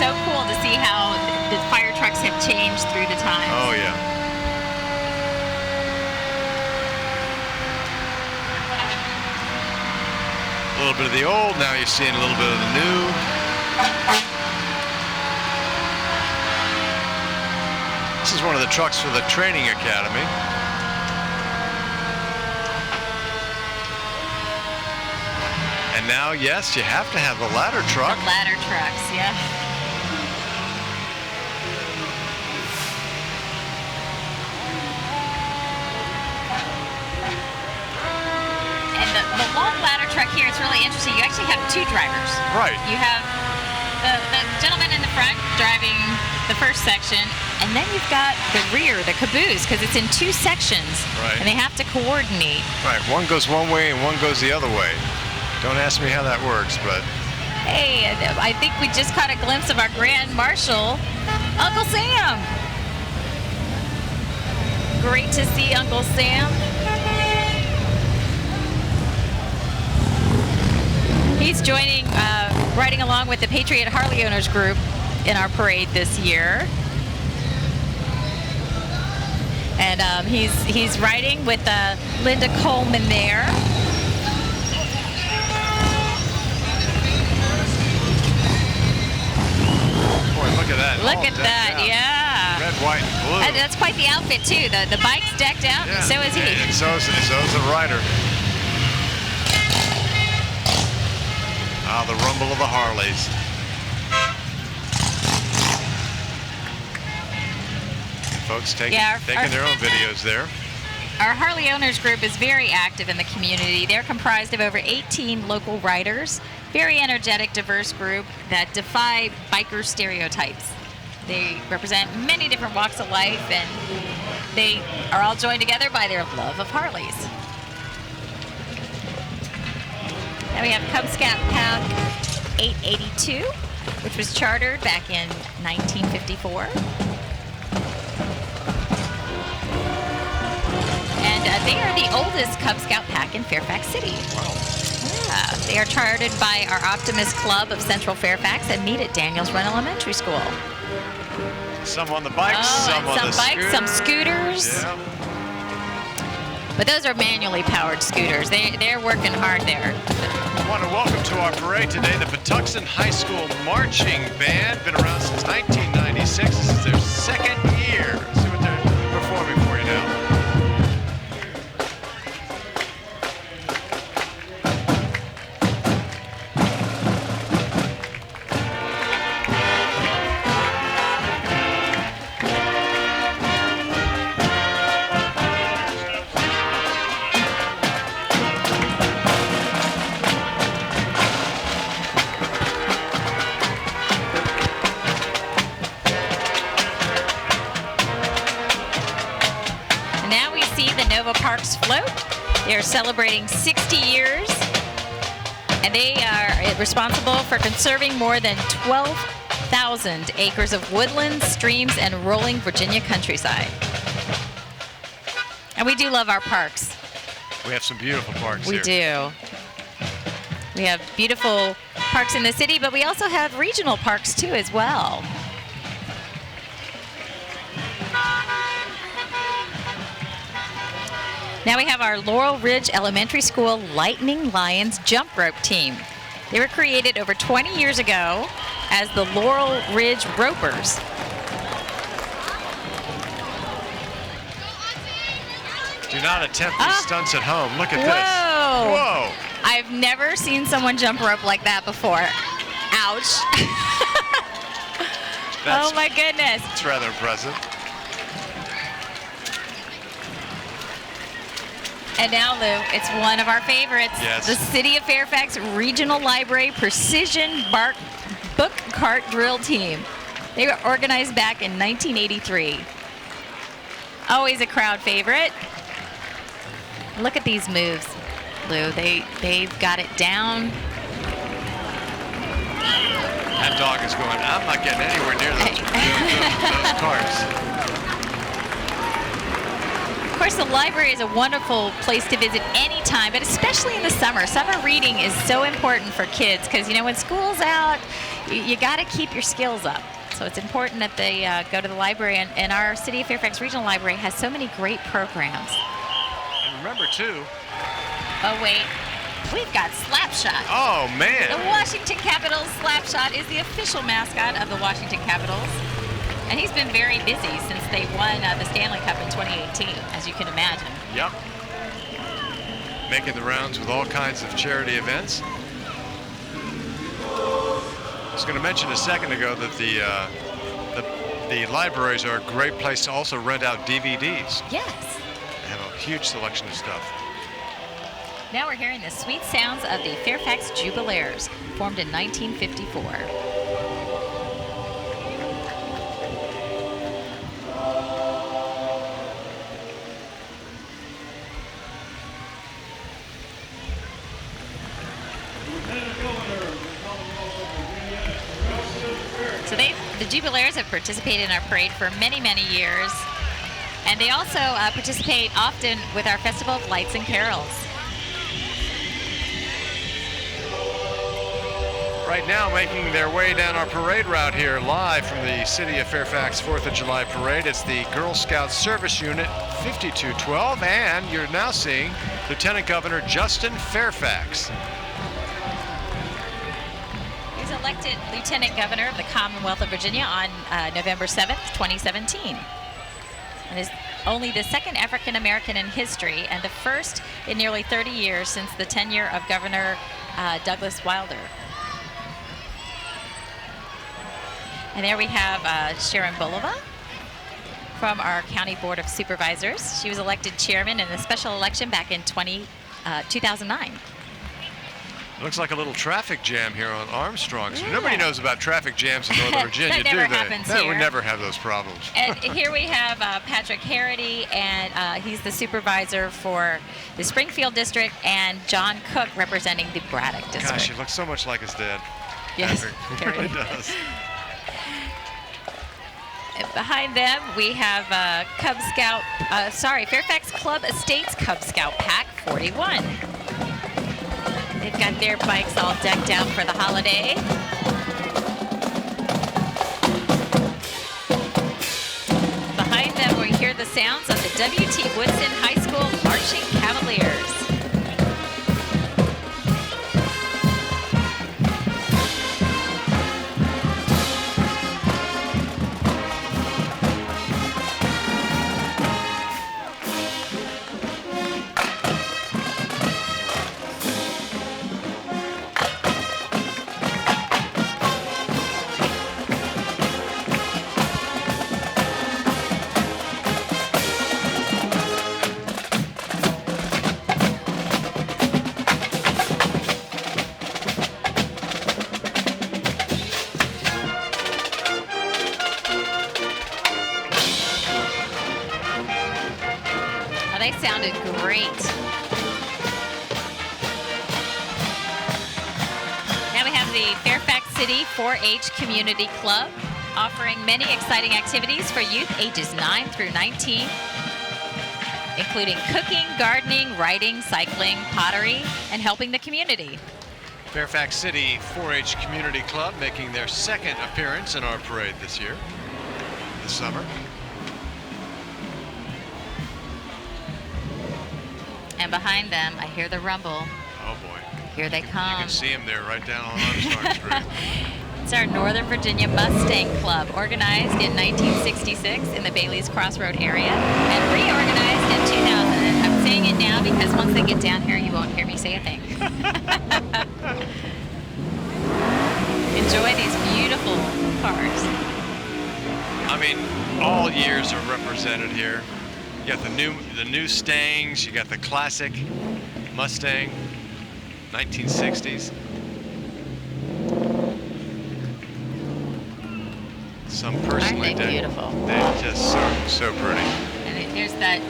so cool to see how the fire trucks have changed through the time. Oh yeah. A little bit of the old, now you're seeing a little bit of the new. This is one of the trucks for the training academy. And now, yes, you have to have the ladder truck. The ladder trucks, yeah. here, it's really interesting. You actually have two drivers. Right. You have the gentleman in the front driving the first section, and then you've got the rear, the caboose, because it's in two sections. Right. And they have to coordinate. Right, one goes one way and one goes the other way. Don't ask me how that works, but Hey, I think we just caught a glimpse of our Grand Marshal, Uncle Sam. Great to see Uncle Sam. He's joining, riding along with the Patriot Harley Owners Group in our parade this year. And he's riding with Linda Coleman there. boy, look at that. Look All at decked that, out. yeah. Red, white, and blue. That's quite the outfit too. The bike's decked out, Yeah. and so is he. And so's the rider. Ah, the rumble of the Harleys. Folks taking their own videos there. Our Harley Owners Group is very active in the community. They're comprised of over 18 local riders, very energetic, diverse group that defy biker stereotypes. They represent many different walks of life, and they are all joined together by their love of Harleys. Now we have Cub Scout Pack 882, which was chartered back in 1954. And they are the oldest Cub Scout pack in Fairfax City. Wow. Yeah, they are chartered by our Optimist Club of Central Fairfax and meet at Daniels Run Elementary School. Some on the bikes, some on the bikes, some scooters. Yeah. But those are manually powered scooters. They're working hard there. I want to welcome to our parade today the Patuxent High School Marching Band. Been around since 1996. This is their second year. Let's see what they're performing for you now. Parks Float. They are celebrating 60 years, and they are responsible for conserving more than 12,000 acres of woodlands, streams, and rolling Virginia countryside. And we do love our parks. We have some beautiful parks We here. do. We have beautiful parks in the city, but we also have regional parks too as well. Now we have our Laurel Ridge Elementary School Lightning Lions jump rope team. They were created over 20 years ago as the Laurel Ridge Ropers. Do not attempt these stunts at home. Look at Whoa. this. Whoa. I've never seen someone jump rope like that before. Ouch. Oh my goodness. It's rather impressive. And now, Lou, it's one of our favorites. Yes. The City of Fairfax Regional Library Precision Book Cart Drill Team. They were organized back in 1983. Always a crowd favorite. Look at these moves, Lou. They've got it down. That dog is going, I'm not getting anywhere near those carts. Of course, the library is a wonderful place to visit anytime, but especially in the summer. Summer reading is so important for kids because, you know, when school's out, you got to keep your skills up. So it's important that they go to the library, and our City of Fairfax Regional Library has so many great programs. And remember, too. Oh, wait. We've got Slapshot. Oh, man. The Washington Capitals Slapshot is the official mascot of the Washington Capitals. And he's been very busy since they won the Stanley Cup in 2018, as you can imagine. Yep. Making the rounds with all kinds of charity events. I was going to mention a second ago that the libraries are a great place to also rent out DVDs. Yes. They have a huge selection of stuff. Now we're hearing the sweet sounds of the Fairfax Jubilaires, formed in 1954. So the Jubilaires have participated in our parade for many, many years. And they also participate often with our Festival of Lights and Carols. Right now, making their way down our parade route here, live from the City of Fairfax 4th of July Parade. It's the Girl Scout Service Unit 5212, and you're now seeing Lieutenant Governor Justin Fairfax. He's elected Lieutenant Governor of the Commonwealth of Virginia on November 7th, 2017. And is only the second African American in history and the first in nearly 30 years since the tenure of Governor Douglas Wilder. And there we have Sharon Bulova from our County Board of Supervisors. She was elected chairman in the special election back in 2009. Looks like a little traffic jam here on Armstrong. So Yeah. nobody knows about traffic jams in Northern Virginia, That never do they? happens We here. never have those problems. And here we have Patrick Harity, and he's the supervisor for the Springfield District, and John Cook representing the Braddock District. Gosh, he looks so much like his dad. Yes, Patrick. He really does. Behind them, we have Fairfax Club Estates Cub Scout Pack 41. They've got their bikes all decked out for the holiday. Behind them, we hear the sounds of the W.T. Woodson High School Marching Cavaliers. They sounded great. Now we have the Fairfax City 4-H Community Club, offering many exciting activities for youth ages 9 through 19, including cooking, gardening, writing, cycling, pottery, and helping the community. Fairfax City 4-H Community Club making their second appearance in our parade this year, this summer. And behind them, I hear the rumble. Oh boy. Here they You come. can see them there right down on Armstrong Street. It's our Northern Virginia Mustang Club, organized in 1966 in the Bailey's Crossroad area and reorganized in 2000. And I'm saying it now because once they get down here, you won't hear me say a thing. Enjoy these beautiful cars. I mean, all years are represented here. You got the new Stangs, you got the classic Mustang, 1960s. Some personally Aren't they beautiful? They're just so pretty. And here's that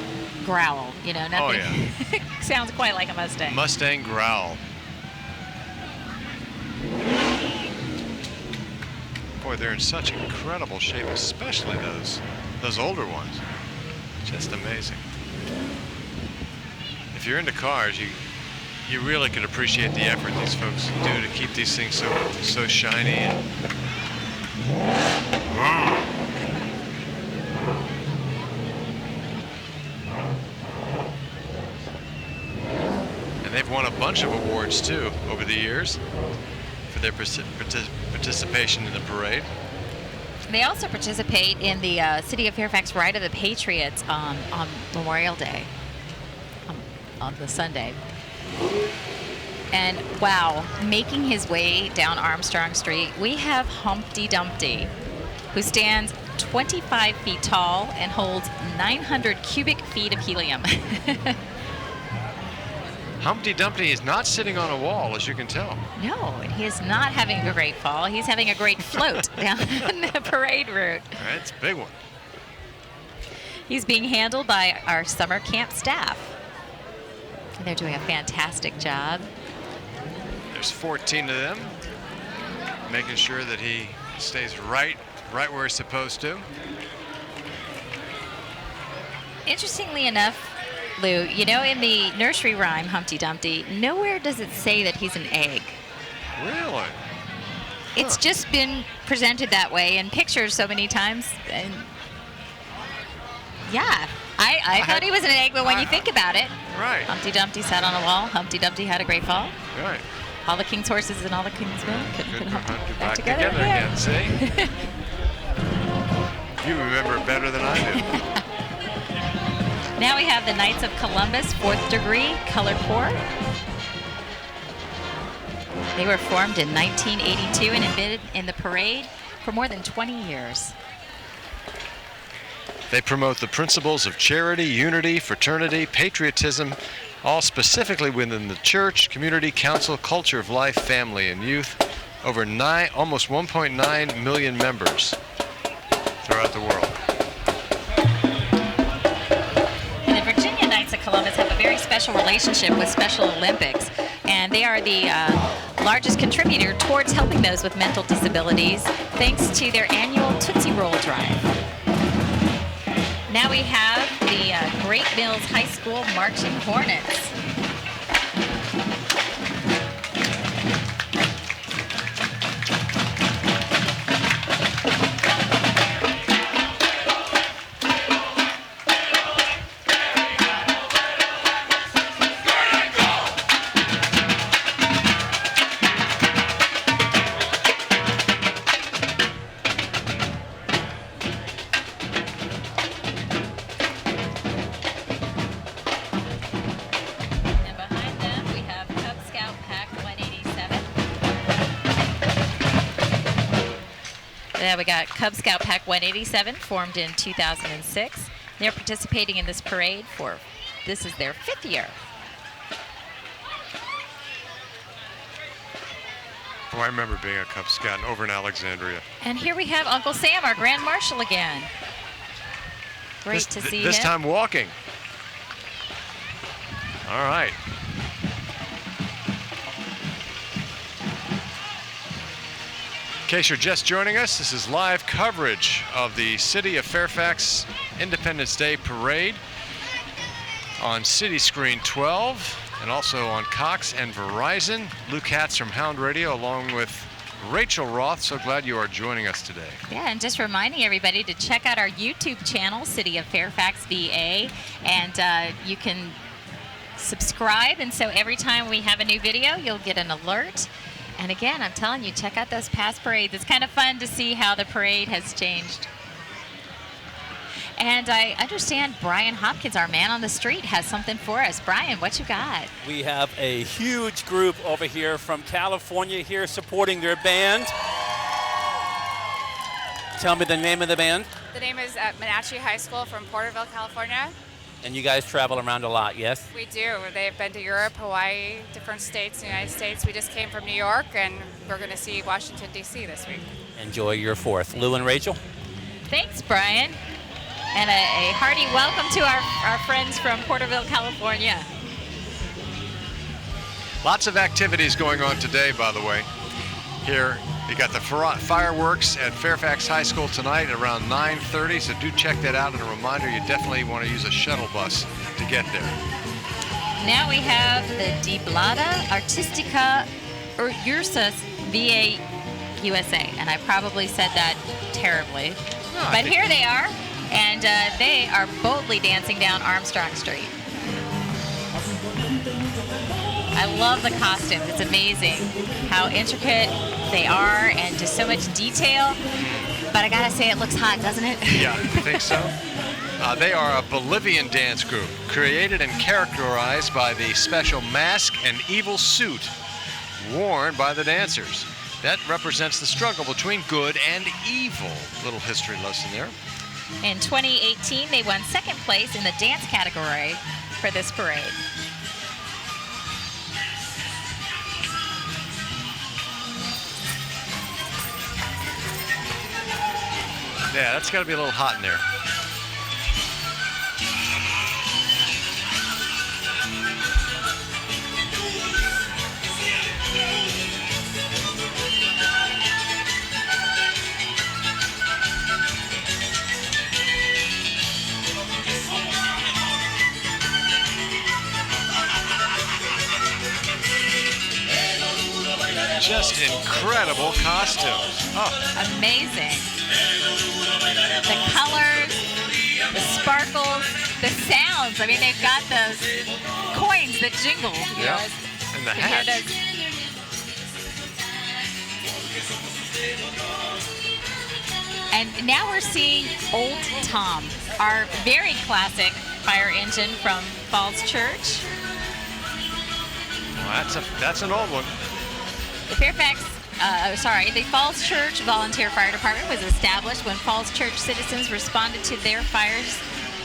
growl, you know, nothing. Oh, yeah. Sounds quite like a Mustang. Mustang Growl. Boy, they're in such incredible shape, especially those older ones. Just amazing. If you're into cars, you really could appreciate the effort these folks do to keep these things so shiny. And they've won a bunch of awards too over the years for their participation in the parade. They also participate in the City of Fairfax Ride of the Patriots on Memorial Day, on the Sunday. And wow, making his way down Armstrong Street, we have Humpty Dumpty, who stands 25 feet tall and holds 900 cubic feet of helium. Humpty Dumpty is not sitting on a wall, as you can tell. No, he is not having a great fall. He's having a great float down the parade route. That's a big one. He's being handled by our summer camp staff. And they're doing a fantastic job. There's 14 of them, making sure that he stays right where he's supposed to. Interestingly enough, Lou, you know, in the nursery rhyme Humpty Dumpty, nowhere does it say that he's an egg. Really? It's just been presented that way in pictures so many times. And yeah, I thought he was an egg, but when you think about it, Right. Humpty Dumpty sat on a wall. Humpty Dumpty had a great fall. Right. All the king's horses and all the king's men couldn't Good put for Humpty Humpty back back together again, see? You remember it better than I do. Now we have the Knights of Columbus, 4th degree, color corps. They were formed in 1982 and have been in the parade for more than 20 years. They promote the principles of charity, unity, fraternity, patriotism, all specifically within the church, community, council, culture of life, family, and youth. Over almost 1.9 million members throughout the world. And the Virginia Knights of Columbus have a very special relationship with Special Olympics, and they are the largest contributor towards helping those with mental disabilities thanks to their annual Tootsie Roll Drive. Now we have the Great Mills High School Marching Hornets. And behind them we have Cub Scout Pack 187. There we got Cub Scout Pack 187, formed in 2006. They're participating in this parade this is their 5th year. Oh, I remember being a Cub Scout over in Alexandria. And here we have Uncle Sam, our Grand Marshal again. Great to see This him. time walking. All right. In case you're just joining us, this is live coverage of the City of Fairfax Independence Day Parade on City Screen 12 and also on Cox and Verizon. Luke Hatz from Hound Radio along with Rachel Roth. So glad you are joining us today. Yeah, and just reminding everybody to check out our YouTube channel, City of Fairfax VA, and you can subscribe, and so every time we have a new video, you'll get an alert. And again, I'm telling you, check out those past parades. It's kind of fun to see how the parade has changed. And I understand Brian Hopkins, our man on the street, has something for us. Brian, what you got? We have a huge group over here from California here supporting their band. Tell me the name of the band. The name is Menachie High School from Porterville, California. And you guys travel around a lot, yes? We do. They've been to Europe, Hawaii, different states in the United States. We just came from New York, and we're going to see Washington, D.C. this week. Enjoy your 4th. Lou and Rachel? Thanks, Brian. And a hearty welcome to our friends from Porterville, California. Lots of activities going on today, by the way. Here, you got the fireworks at Fairfax High School tonight around 9:30, so do check that out. And a reminder, you definitely want to use a shuttle bus to get there. Now we have the Diblada Artistica Ursus VA USA, and I probably said that terribly. No, I But think- here they are, and they are boldly dancing down Armstrong Street. I love the costumes. It's amazing how intricate they are and just so much detail. But I gotta say, it looks hot, doesn't it? Yeah, you think so? They are a Bolivian dance group created and characterized by the special mask and evil suit worn by the dancers. That represents the struggle between good and evil. Little history lesson there. In 2018, they won 2nd place in the dance category for this parade. Yeah, that's got to be a little hot in there. Just incredible costumes. Oh. Amazing. The colors, the sparkles, the sounds. I mean, they've got those coins that jingle. You Yeah. know, And the to hear hats. those. And now we're seeing Old Tom, our very classic fire engine from Falls Church. Well, that's an old one. The Falls Church Volunteer Fire Department was established when Falls Church citizens responded to their fires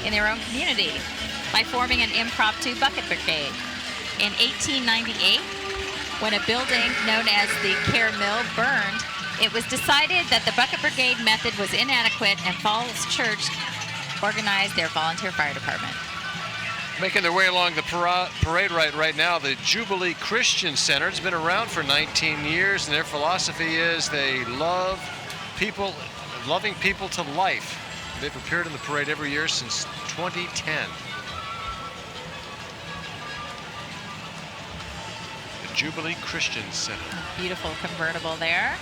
in their own community by forming an impromptu bucket brigade. In 1898, when a building known as the Care Mill burned, it was decided that the bucket brigade method was inadequate and Falls Church organized their volunteer fire department. Making their way along the parade right now, the Jubilee Christian Center has been around for 19 years, and their philosophy is they love people, loving people to life. They've appeared in the parade every year since 2010. The Jubilee Christian Center. Beautiful convertible there.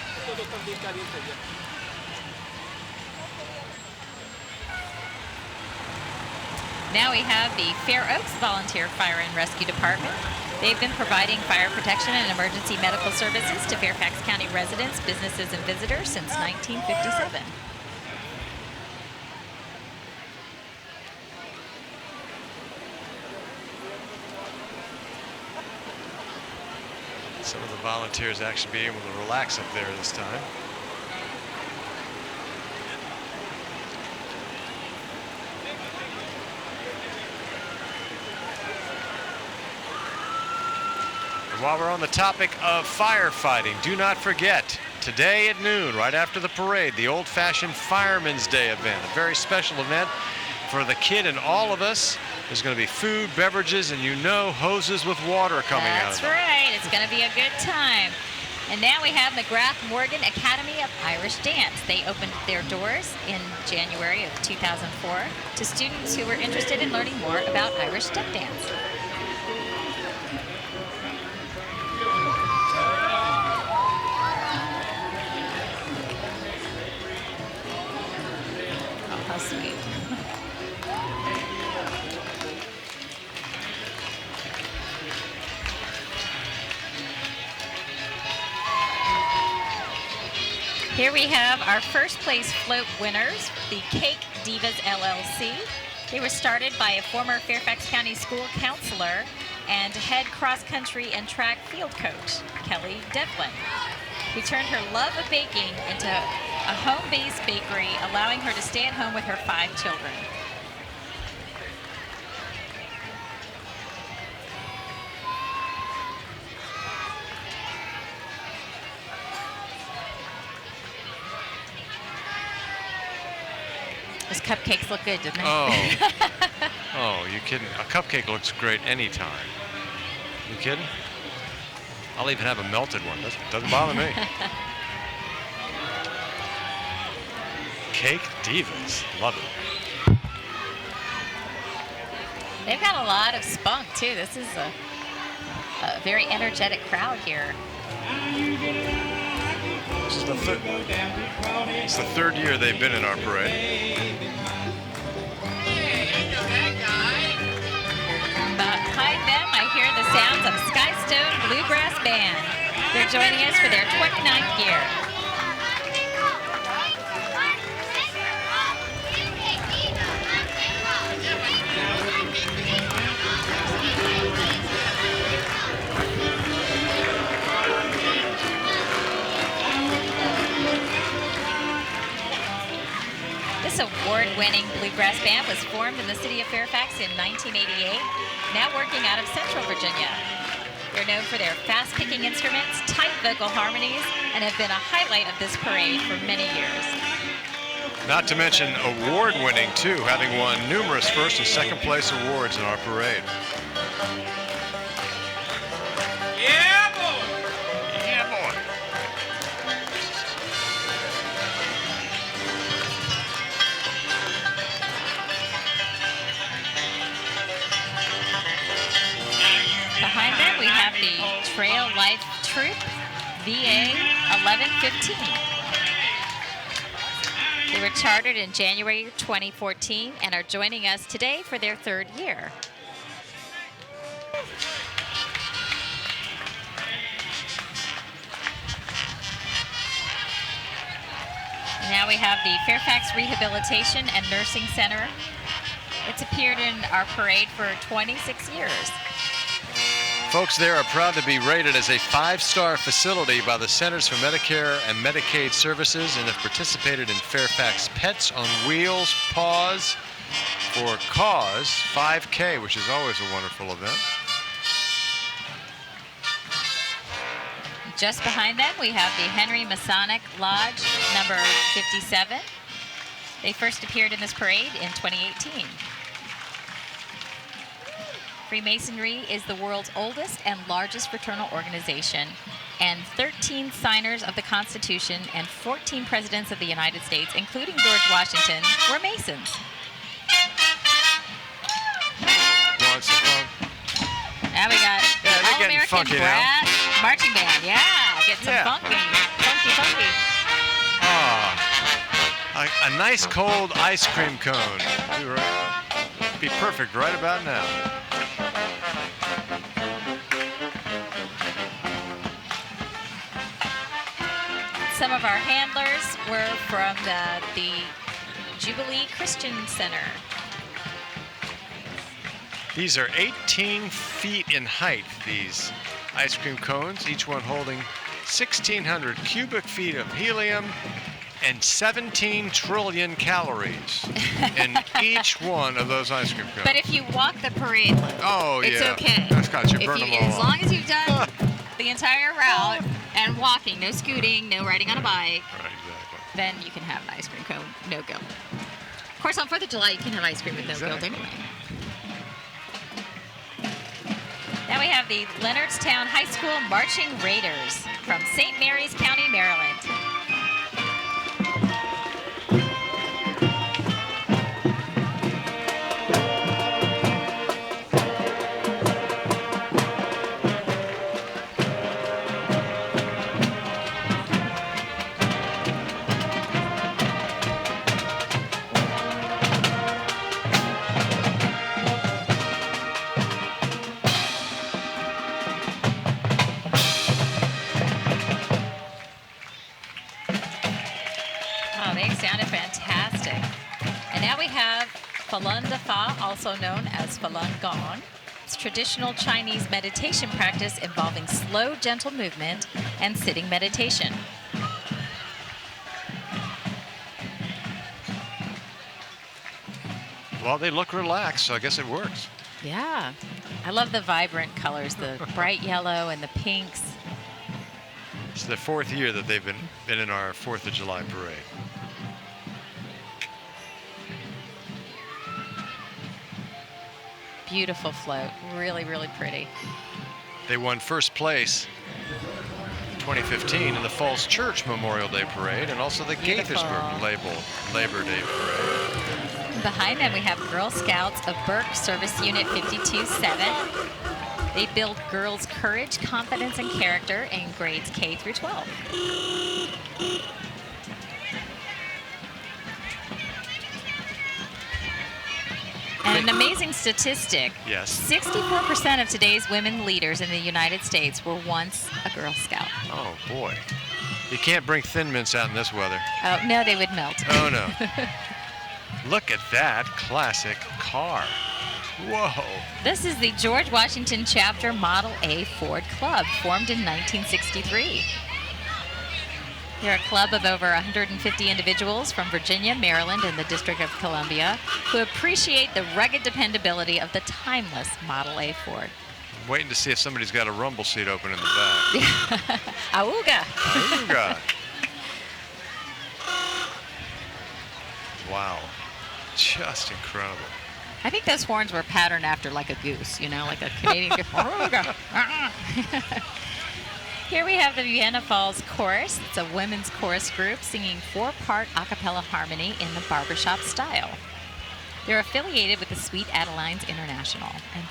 Now we have the Fair Oaks Volunteer Fire and Rescue Department. They've been providing fire protection and emergency medical services to Fairfax County residents, businesses, and visitors since 1957. Some of the volunteers actually be able to relax up there this time. And while we're on the topic of firefighting, do not forget, today at noon, right after the parade, the old-fashioned Fireman's Day event, a very special event for the kid and all of us. There's going to be food, beverages, and hoses with water coming out of That's them. right. It's going to be a good time. And now we have McGrath Morgan Academy of Irish Dance. They opened their doors in January of 2004 to students who were interested in learning more about Irish step dance. Oh, how sweet. Here we have our first place float winners, the Cake Divas LLC. They were started by a former Fairfax County school counselor and head cross-country and track field coach, Kelly Devlin, who turned her love of baking into a home-based bakery, allowing her to stay at home with her 5 children. Those cupcakes look good, didn't they? Oh. Oh, you kidding? A cupcake looks great anytime. You kidding? I'll even have a melted one. Doesn't bother me. Cake Divas. Love it. They've got a lot of spunk, too. This is a very energetic crowd here. It's the third year they've been in our parade. Behind them, I hear the sounds of Skystone Bluegrass Band. They're joining us for their 29th year. This award-winning bluegrass band was formed in the city of Fairfax in 1988, now working out of Central Virginia. They're known for their fast-picking instruments, tight vocal harmonies, and have been a highlight of this parade for many years. Not to mention award-winning, too, having won numerous first and second place awards in our parade. Yeah, boy! Yeah, boy. Behind them, we have the Trail Life Troop VA 1115. They were chartered in January 2014 and are joining us today for their third year. Now we have the Fairfax Rehabilitation and Nursing Center. It's appeared in our parade for 26 years. Folks there are proud to be rated as a 5-star facility by the Centers for Medicare and Medicaid Services and have participated in Fairfax Pets on Wheels Paws for Cause 5K, which is always a wonderful event. Just behind them, we have the Henry Masonic Lodge, number 57. They first appeared in this parade in 2018. Freemasonry is the world's oldest and largest fraternal organization, and 13 signers of the Constitution and 14 presidents of the United States, including George Washington, were Masons. Want some fun? Now we got Yeah, they're getting All-American funky now. Brass Marching Band. Yeah, get some Yeah. funky. Ah, a nice cold ice cream cone. Be perfect right about now. Some of our handlers were from the Jubilee Christian Center. These are 18 feet in height, these ice cream cones, each one holding 1,600 cubic feet of helium and 17 trillion calories in each one of those ice cream cones. But if you walk the parade loop, Oh, it's yeah. okay. That's got you If burn them all as up. long as you've done the entire route and walking, no scooting, no riding on a bike, Right, exactly. then you can have an ice cream cone, no guilt. Of course, on 4th of July, you can have ice cream with no guilt Exactly. anyway. Now we have the Leonardstown High School Marching Raiders from St. Mary's County, Maryland. Oh, they sounded fantastic. And now we have Falun Dafa, also known as Falun Gong. It's traditional Chinese meditation practice involving slow, gentle movement and sitting meditation. Well, they look relaxed, so I guess it works. Yeah. I love the vibrant colors, the bright yellow and the pinks. It's the 4th year that they've been in our 4th of July parade. Beautiful float. Really, really pretty. They won first place in 2015 in the Falls Church Memorial Day Parade and also the Beautiful. Gaithersburg Labor Day Parade. Behind them, we have Girl Scouts of Burke Service Unit 52-7. They build girls' courage, confidence, and character in grades K through 12. And an amazing statistic. Yes. 64% of today's women leaders in the United States were once a Girl Scout. Oh, boy. You can't bring Thin Mints out in this weather. Oh, no, they would melt. Oh, no. Look at that classic car. Whoa. This is the George Washington Chapter Model A Ford Club, formed in 1963. They're a club of over 150 individuals from Virginia, Maryland, and the District of Columbia who appreciate the rugged dependability of the timeless Model A Ford. I'm waiting to see if somebody's got a rumble seat open in the back. Auga! Oh, God. Wow. Just incredible. I think those horns were patterned after like a goose, you know, like a Canadian goose. Here we have the Vienna Falls Chorus. It's a women's chorus group singing 4-part a cappella harmony in the barbershop style. They're affiliated with the Sweet Adelines International, and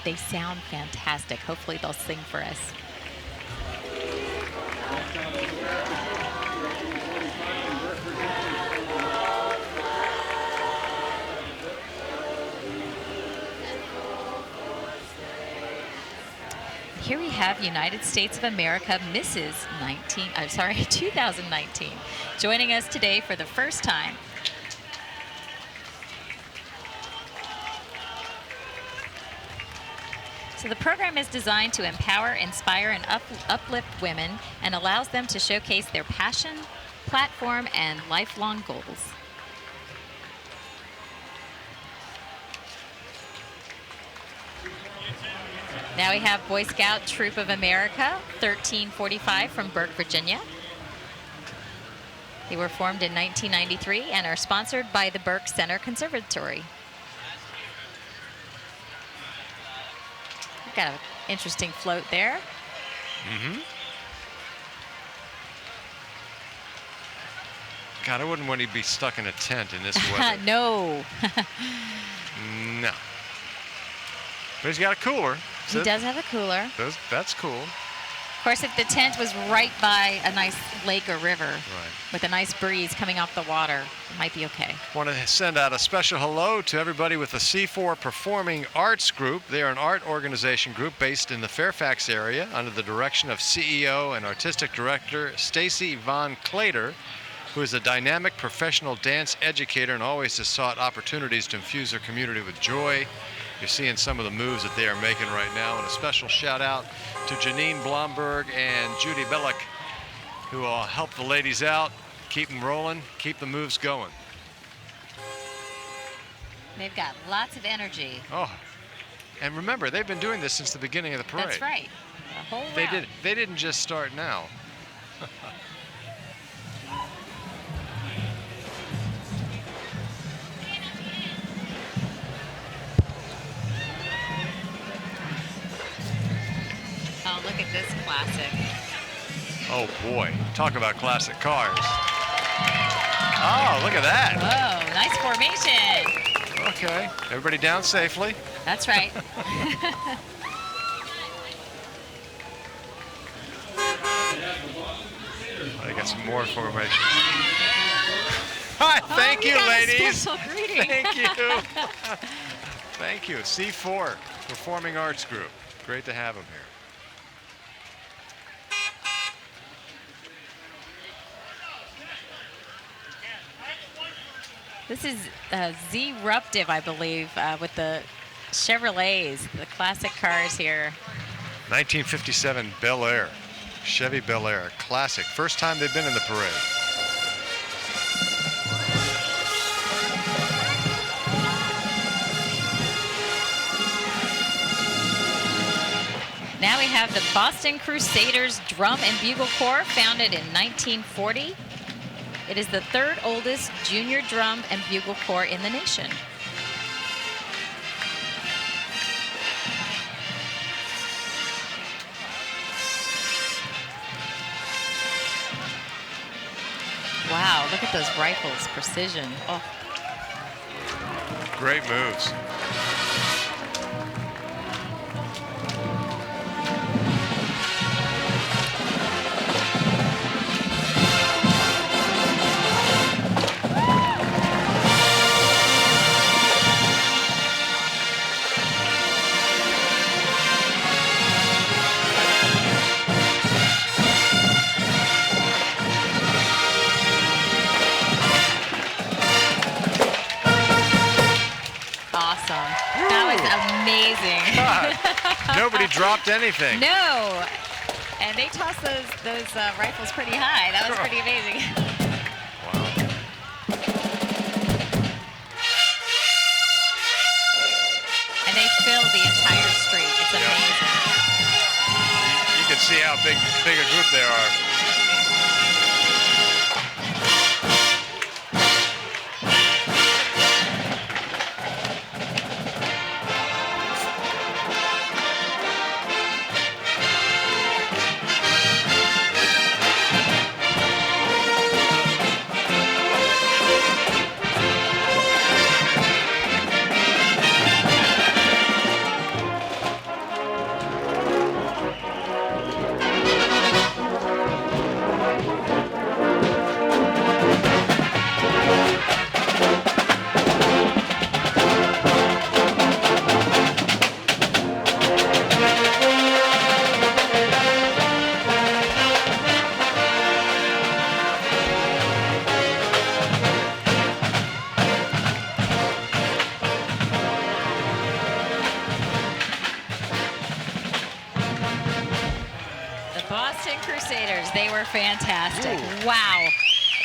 they sound fantastic. Hopefully they'll sing for us. Here we have United States of America Mrs. 2019, joining us today for the first time. So the program is designed to empower, inspire, and uplift women and allows them to showcase their passion, platform, and lifelong goals. Now we have Boy Scout Troop of America, 1345 from Burke, Virginia. They were formed in 1993 and are sponsored by the Burke Center Conservatory. We've got an interesting float there. Mm-hmm. God, I wouldn't want to be stuck in a tent in this weather. No. No. But he's got a cooler. He does have a cooler. That's cool. Of course, if the tent was right by a nice lake or river with a nice breeze coming off the water, it might be okay. Want to send out a special hello to everybody with the C4 Performing Arts Group. They are an art organization group based in the Fairfax area under the direction of CEO and Artistic Director Stacy Von Clater, who is a dynamic professional dance educator and always has sought opportunities to infuse their community with joy. You're seeing some of the moves that they are making right now. And a special shout out to Janine Blomberg and Judy Bellick, who will help the ladies out, keep them rolling, keep the moves going. They've got lots of energy. Oh, and remember, they've been doing this since the beginning of the parade. That's right. The whole round. They didn't just start now. Oh, look at this classic. Oh boy, talk about classic cars. Oh, look at that. Whoa, nice formation. Okay, everybody down safely. That's right. I got some more formation. Hi, thank you, ladies. Special greeting. Thank you. Thank you. C4 Performing Arts Group. Great to have them here. This is Z-Ruptive, I believe, with the Chevrolets, the classic cars here. 1957 Bel Air, Chevy Bel Air, classic. First time they've been in the parade. Now we have the Boston Crusaders Drum and Bugle Corps, founded in 1940. It is the third oldest junior drum and bugle corps in the nation. Wow, look at those rifles, precision. Oh. Great moves. Amazing. Nobody dropped anything. No. And they tossed those rifles pretty high. That was pretty amazing. Wow. And they filled the entire street. It's amazing. You can see how big a group they are. were fantastic. Ooh. Wow.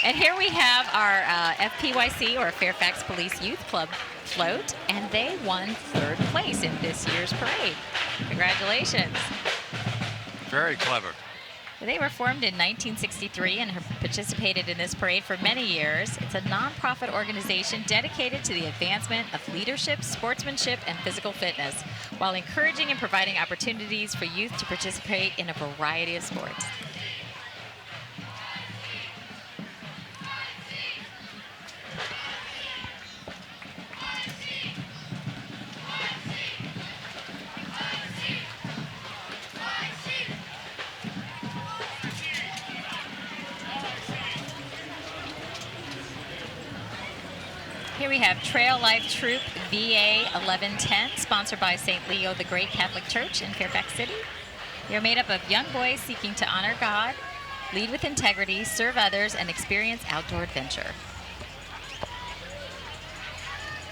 And here we have our FPYC, or Fairfax Police Youth Club float, and they won 3rd place in this year's parade. Congratulations. Very clever. They were formed in 1963 and have participated in this parade for many years. It's a nonprofit organization dedicated to the advancement of leadership, sportsmanship, and physical fitness, while encouraging and providing opportunities for youth to participate in a variety of sports. Here we have Trail Life Troop VA 1110, sponsored by St. Leo the Great Catholic Church in Fairfax City. They're made up of young boys seeking to honor God, lead with integrity, serve others, and experience outdoor adventure.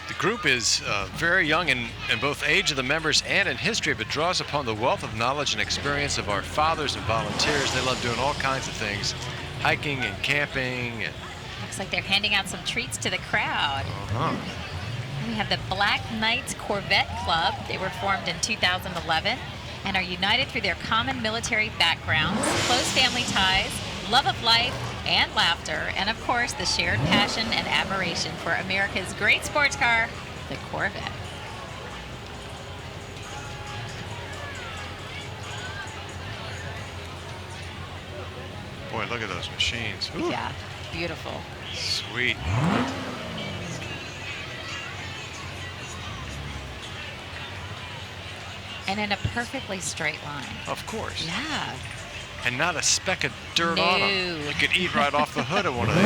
The group is very young in both age of the members and in history, but draws upon the wealth of knowledge and experience of our fathers and volunteers. They love doing all kinds of things, hiking and camping. And Looks like they're handing out some treats to the crowd. We have the Black Knights Corvette Club. They were formed in 2011 and are united through their common military backgrounds, close family ties, love of life and laughter, and of course the shared passion and admiration for America's great sports car, the Corvette. boy, look at those machines. Ooh, Yeah, beautiful. sweet. And in a perfectly straight line. Of course. Yeah. And not a speck of dirt on them. No. You could eat right off the hood of one of these.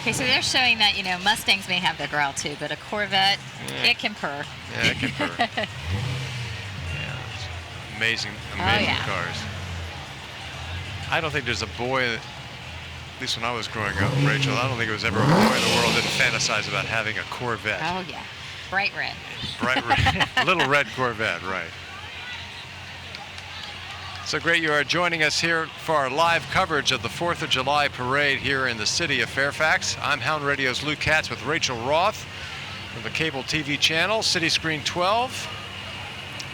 Okay, so they're showing that, you know, Mustangs may have their growl too, but a Corvette, Yeah. it can purr. Yeah, it can purr. Yeah, it's amazing, yeah. cars. I don't think there's a boy, at least when I was growing up, Rachel, I don't think there was ever a boy in the world that fantasized about having a Corvette. Oh, yeah. Bright red. Bright red, little red Corvette, right. So great you are joining us here for our live coverage of the 4th of July parade here in the city of Fairfax. I'm Hound Radio's Lou Katz with Rachel Roth from the cable TV channel, City Screen 12.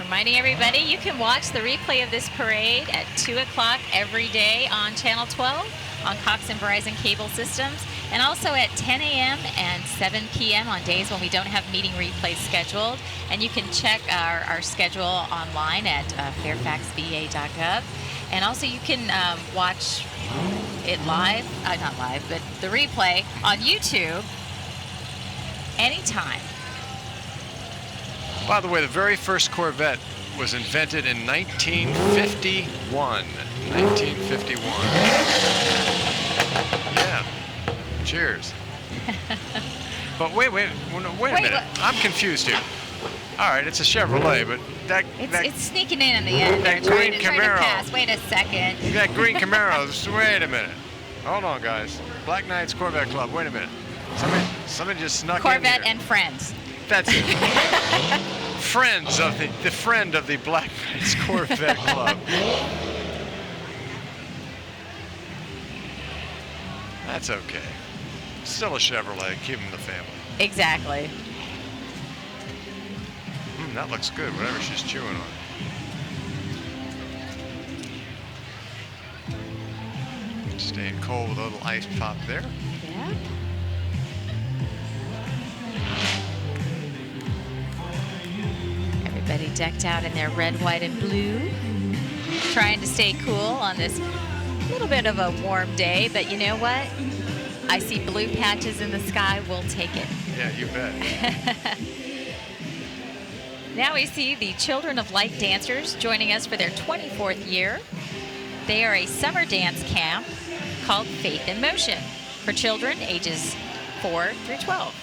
Reminding everybody, you can watch the replay of this parade at 2 o'clock every day on Channel 12 on Cox and Verizon cable systems, and also at 10 a.m. and 7 p.m. on days when we don't have meeting replays scheduled. And you can check our schedule online at fairfaxva.gov. And also you can watch it live, not live, but the replay on YouTube anytime. By the way, the very first Corvette was invented in 1951. 1951. Yeah. Cheers. But wait a minute. what? I'm confused here. All right, it's a Chevrolet, but It's sneaking in the end. that They're trying green to Camaro. pass. Wait a second. that green Camaro. Wait a minute. Hold on, guys. Black Knights Corvette Club. Wait a minute. Somebody just snuck in Corvette here. and friends. That's it. Friends of the friend of the Black Knights Corvette Club. That's okay. Still a Chevrolet. Keep them in the family. Exactly. That looks good. Whatever she's chewing on. Staying cold with a little ice pop there. Yeah. Everybody decked out in their red, white, and blue. Trying to stay cool on this little bit of a warm day, but you know what? I see blue patches in the sky. We'll take it. Yeah, you bet. Now we see the Children of Light Dancers joining us for their 24th year. They are a summer dance camp called Faith in Motion for children ages 4 through 12.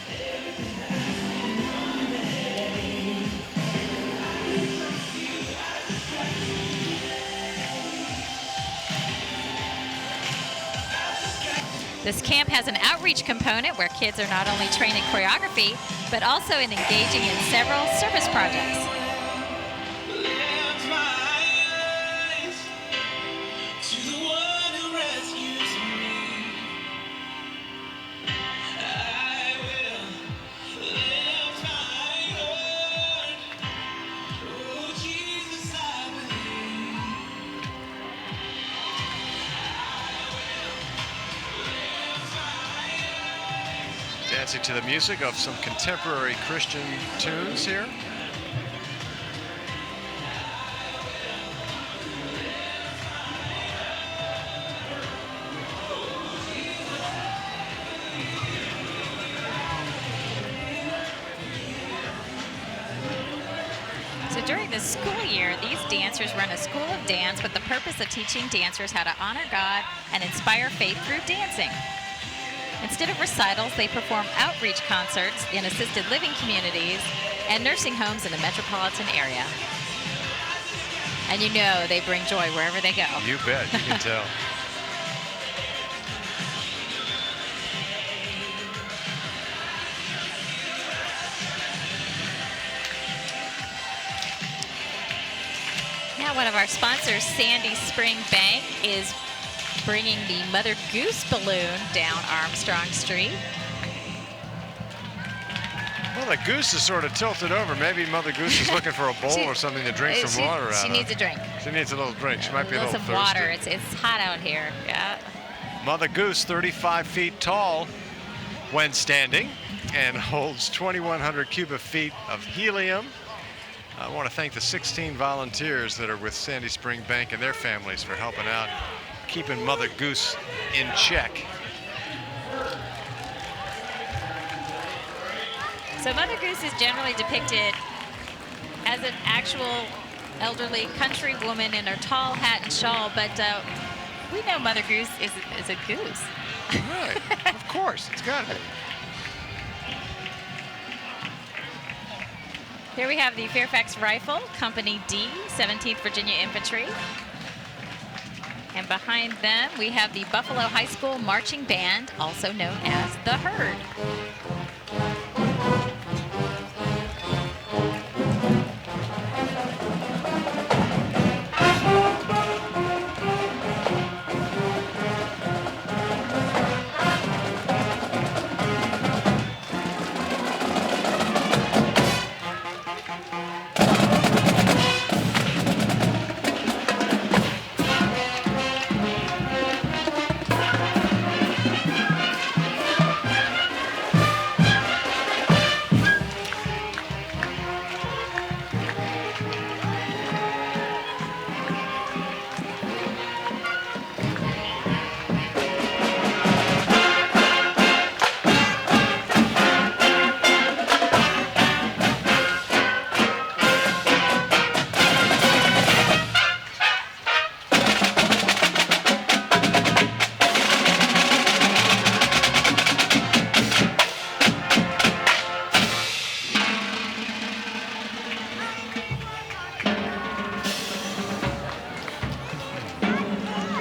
This camp has an outreach component where kids are not only trained in choreography, but also in engaging in several service projects. Lift my eyes to dancing to the music of some contemporary Christian tunes here. So during the school year, these dancers run a school of dance with the purpose of teaching dancers how to honor God and inspire faith through dancing. Instead of recitals, they perform outreach concerts in assisted living communities and nursing homes in the metropolitan area. And you know they bring joy wherever they go. You bet, you can tell. Now one of our sponsors, Sandy Spring Bank, is bringing the Mother Goose balloon down Armstrong Street. Well, the goose is sort of tilted over. Maybe Mother Goose is looking for a bowl or something to drink some water out of. She needs a drink. She needs a little drink. She might be a little some thirsty. water. It's hot out here. Yeah. Mother Goose, 35 feet tall when standing, and holds 2,100 cubic feet of helium. I want to thank the 16 volunteers that are with Sandy Spring Bank and their families for helping out, keeping Mother Goose in check. So Mother Goose is generally depicted as an actual elderly country woman in her tall hat and shawl, but we know Mother Goose is a goose. Right, of course, it's got to be. Here we have the Fairfax Rifle, Company D, 17th Virginia Infantry. And behind them, we have the Buffalo High School Marching Band, also known as the Herd.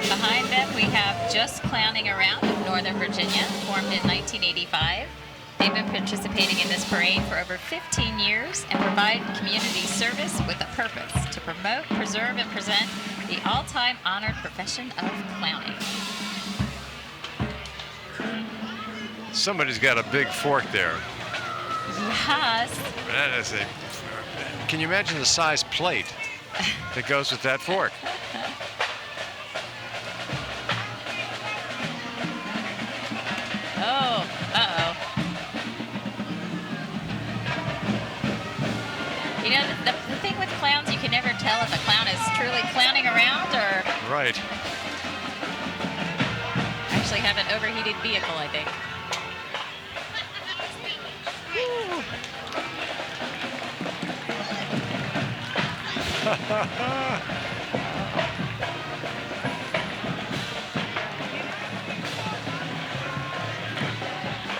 Behind them, we have Just Clowning Around of Northern Virginia, formed in 1985. They've been participating in this parade for over 15 years and provide community service with a purpose to promote, preserve, and present the all-time honored profession of clowning. Somebody's got a big fork there. Yes. That is a. Can you imagine the size plate that goes with that fork? Oh, uh-oh. You know, the thing with clowns, you can never tell if a clown is truly clowning around or Right. actually have an overheated vehicle, I think.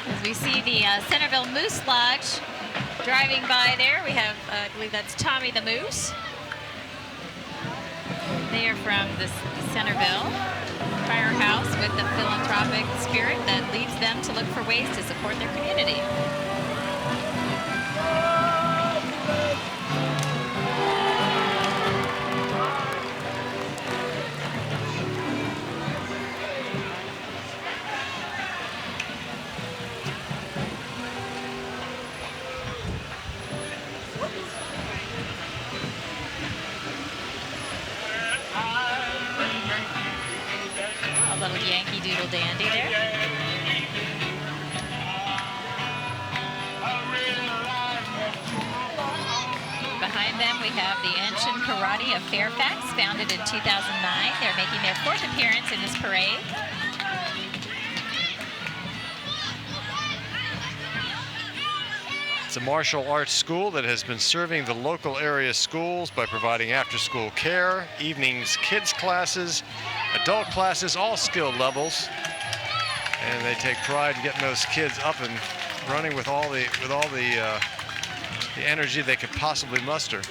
As we see the Centerville Moose Lodge driving by there, we have, I believe that's Tommy the Moose. They are from the Centerville Firehouse with the philanthropic spirit that leads them to look for ways to support their community. A little Yankee Doodle Dandy there. time, we have the Enshin Karate of Fairfax, founded in 2009. They're making their 4th appearance in this parade. It's a martial arts school that has been serving the local area schools by providing after-school care, evenings kids classes, adult classes, all skill levels. And they take pride in getting those kids up and running with all the energy they could possibly muster.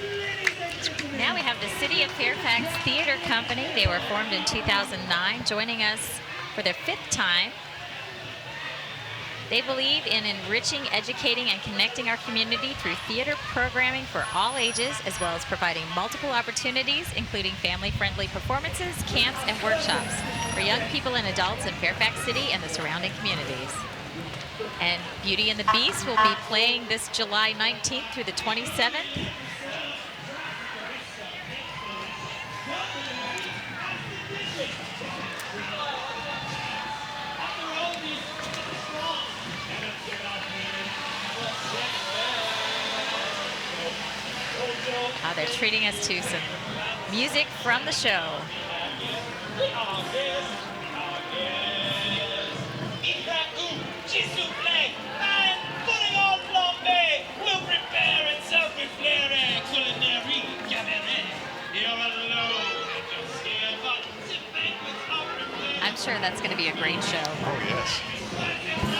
Now we have the City of Fairfax Theater Company. They were formed in 2009, joining us for their 5th time. They believe in enriching, educating, and connecting our community through theater programming for all ages, as well as providing multiple opportunities, including family-friendly performances, camps, and workshops for young people and adults in Fairfax City and the surrounding communities. And Beauty and the Beast will be playing this July 19th through the 27th. They're treating us to some music from the show. I'm sure that's going to be a great show. Oh, yes.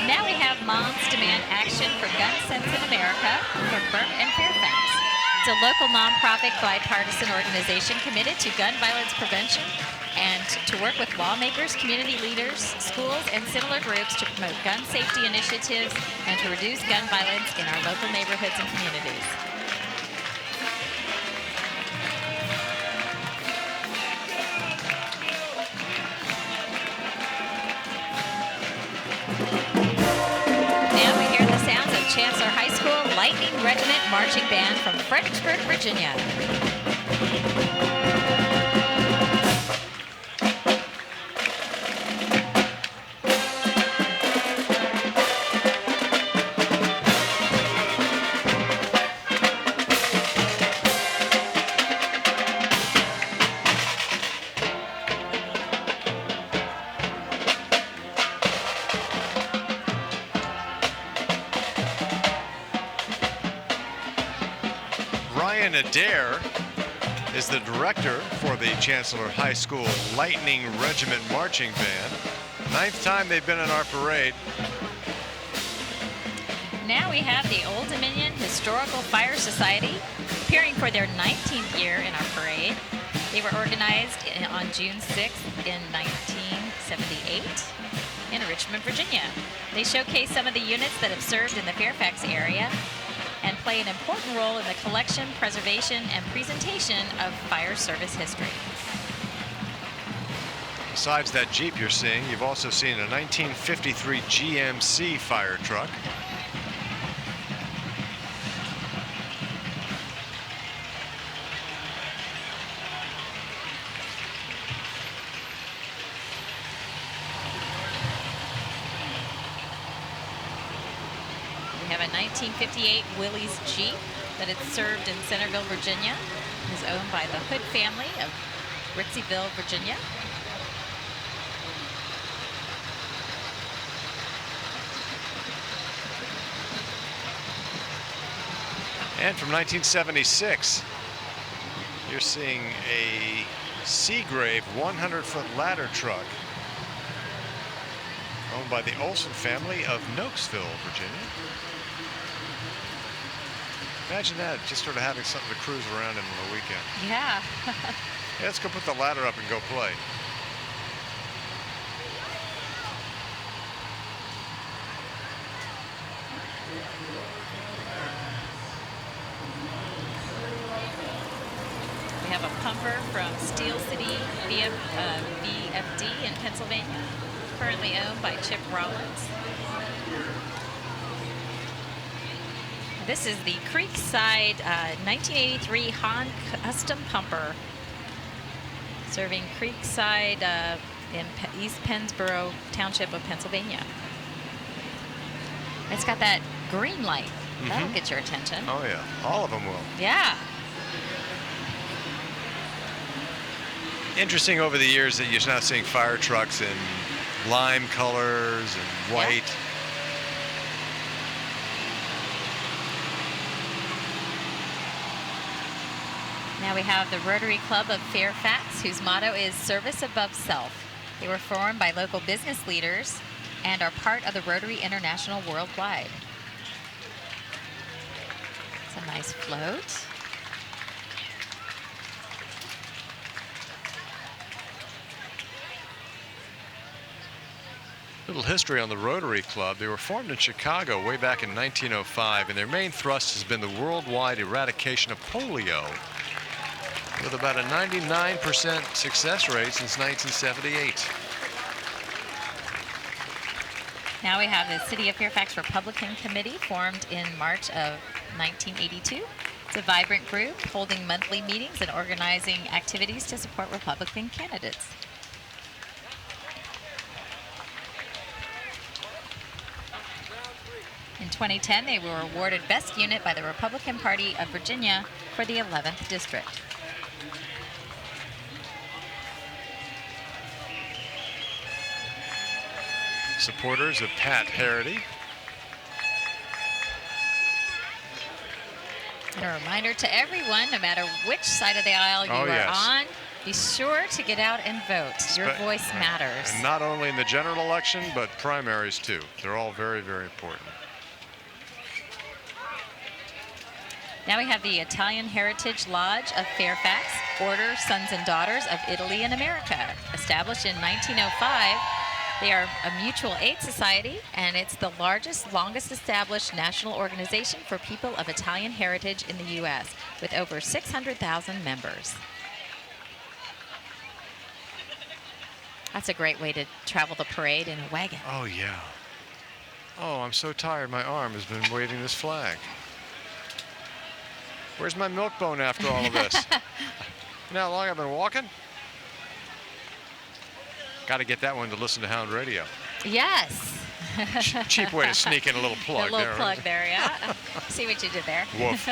Now we have Moms Demand Action for Gun Sense in America for Burke and Fairfax. It's a local nonprofit bipartisan organization committed to gun violence prevention and to work with lawmakers, community leaders, schools, and similar groups to promote gun safety initiatives and to reduce gun violence in our local neighborhoods and communities. Now we hear the sounds of Chancellor High School Lightning Regiment Marching Band from Fredericksburg, Virginia. Ryan Adair is the director for the Chancellor High School Lightning Regiment Marching Band. 9th time they've been in our parade. Now we have the Old Dominion Historical Fire Society appearing for their 19th year in our parade. They were organized on June 6th in 1978 in Richmond, Virginia. They showcase some of the units that have served in the Fairfax area and play an important role in the collection, preservation, and presentation of fire service history. Besides that Jeep you're seeing, you've also seen a 1953 GMC fire truck. We have a 1958 Willys Jeep that had served in Centerville, Virginia. It is owned by the Hood family of Ritzieville, Virginia. And from 1976, you're seeing a Seagrave 100-foot ladder truck owned by the Olson family of Nokesville, Virginia. Imagine that, just sort of having something to cruise around in on the weekend. Yeah. Yeah, let's go put the ladder up and go play. We have a pumper from Steel City VFD in Pennsylvania, currently owned by Chip Rollins. This is the Creekside 1983 Hahn Custom Pumper, serving Creekside in East Pennsboro Township of Pennsylvania. It's got that green light. That'll get your attention. Oh yeah, all of them will. Yeah. Interesting over the years that you're now seeing fire trucks in lime colors and white. Now we have the Rotary Club of Fairfax, whose motto is service above self. They were formed by local business leaders and are part of the Rotary International worldwide. It's a nice float. Little history on the Rotary Club. They were formed in Chicago way back in 1905, and their main thrust has been the worldwide eradication of polio, with about a 99% success rate since 1978. Now we have the City of Fairfax Republican Committee, formed in March of 1982. It's a vibrant group holding monthly meetings and organizing activities to support Republican candidates. In 2010, they were awarded Best Unit by the Republican Party of Virginia for the 11th District. Supporters of Pat Harity. And a reminder to everyone, no matter which side of the aisle you are on, be sure to get out and vote. Your voice matters. And not only in the general election, but primaries too. They're all very, very important. Now we have the Italian Heritage Lodge of Fairfax, Order Sons and Daughters of Italy and America. Established in 1905, they are a mutual aid society, and it's the largest, longest established national organization for people of Italian heritage in the U.S., with over 600,000 members. That's a great way to travel the parade in a wagon. Oh, yeah. Oh, I'm so tired. My arm has been waving this flag. Where's my milk bone after all of this? You know how long I've been walking? Got to get that one to listen to Hound Radio. Yes. Cheap way to sneak in a little plug there. A little plug there, yeah. See what you did there. Woof.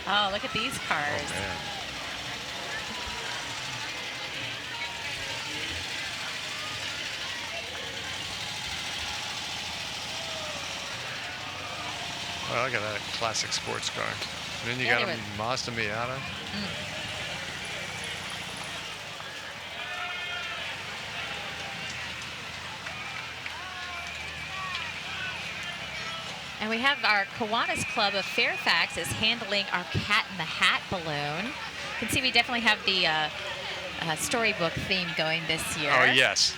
Oh, look at these cars. Oh, man. Well, look at that classic sports car. And then you got a Mazda Miata. And we have our Kiwanis Club of Fairfax is handling our Cat in the Hat balloon. You can see we definitely have the storybook theme going this year. Oh, yes.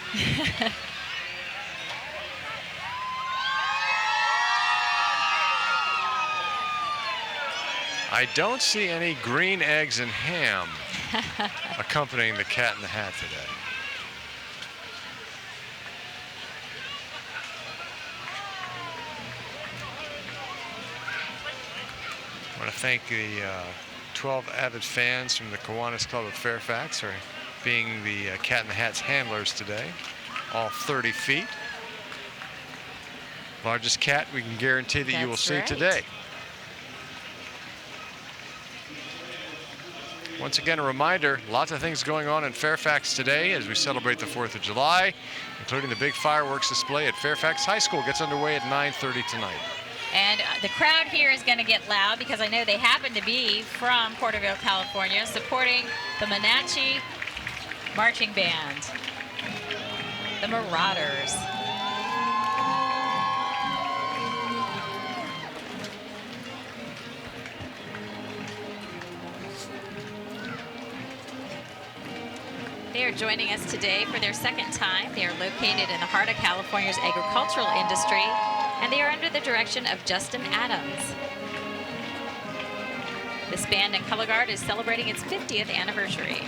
I don't see any green eggs and ham accompanying the Cat in the Hat today. I want to thank the 12 avid fans from the Kiwanis Club of Fairfax for being the Cat in the Hat's handlers today. All 30 feet. Largest cat we can guarantee that you will see today. Once again, a reminder, lots of things going on in Fairfax today as we celebrate the 4th of July, including the big fireworks display at Fairfax High School. Gets underway at 9:30 tonight. And the crowd here is going to get loud because I know they happen to be from Porterville, California, supporting the Monachi Marching Band, the Marauders. They are joining us today for their second time. They are located in the heart of California's agricultural industry, and they are under the direction of Justin Adams. This band and color guard is celebrating its 50th anniversary.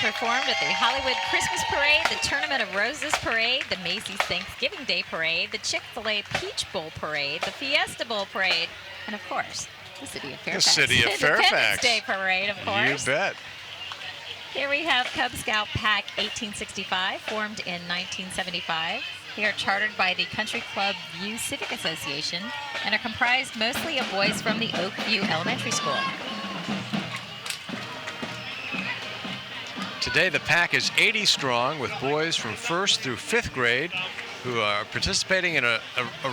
performed at the Hollywood Christmas Parade, the Tournament of Roses Parade, the Macy's Thanksgiving Day Parade, the Chick-fil-A Peach Bowl Parade, the Fiesta Bowl Parade, and of course, the City of Fairfax. The City of Fairfax. Independence Day Parade, of course. You bet. Here we have Cub Scout Pack 1865, formed in 1975. They are chartered by the Country Club View Civic Association and are comprised mostly of boys from the Oak View Elementary School. Today the pack is 80 strong with boys from 1st through 5th grade who are participating in a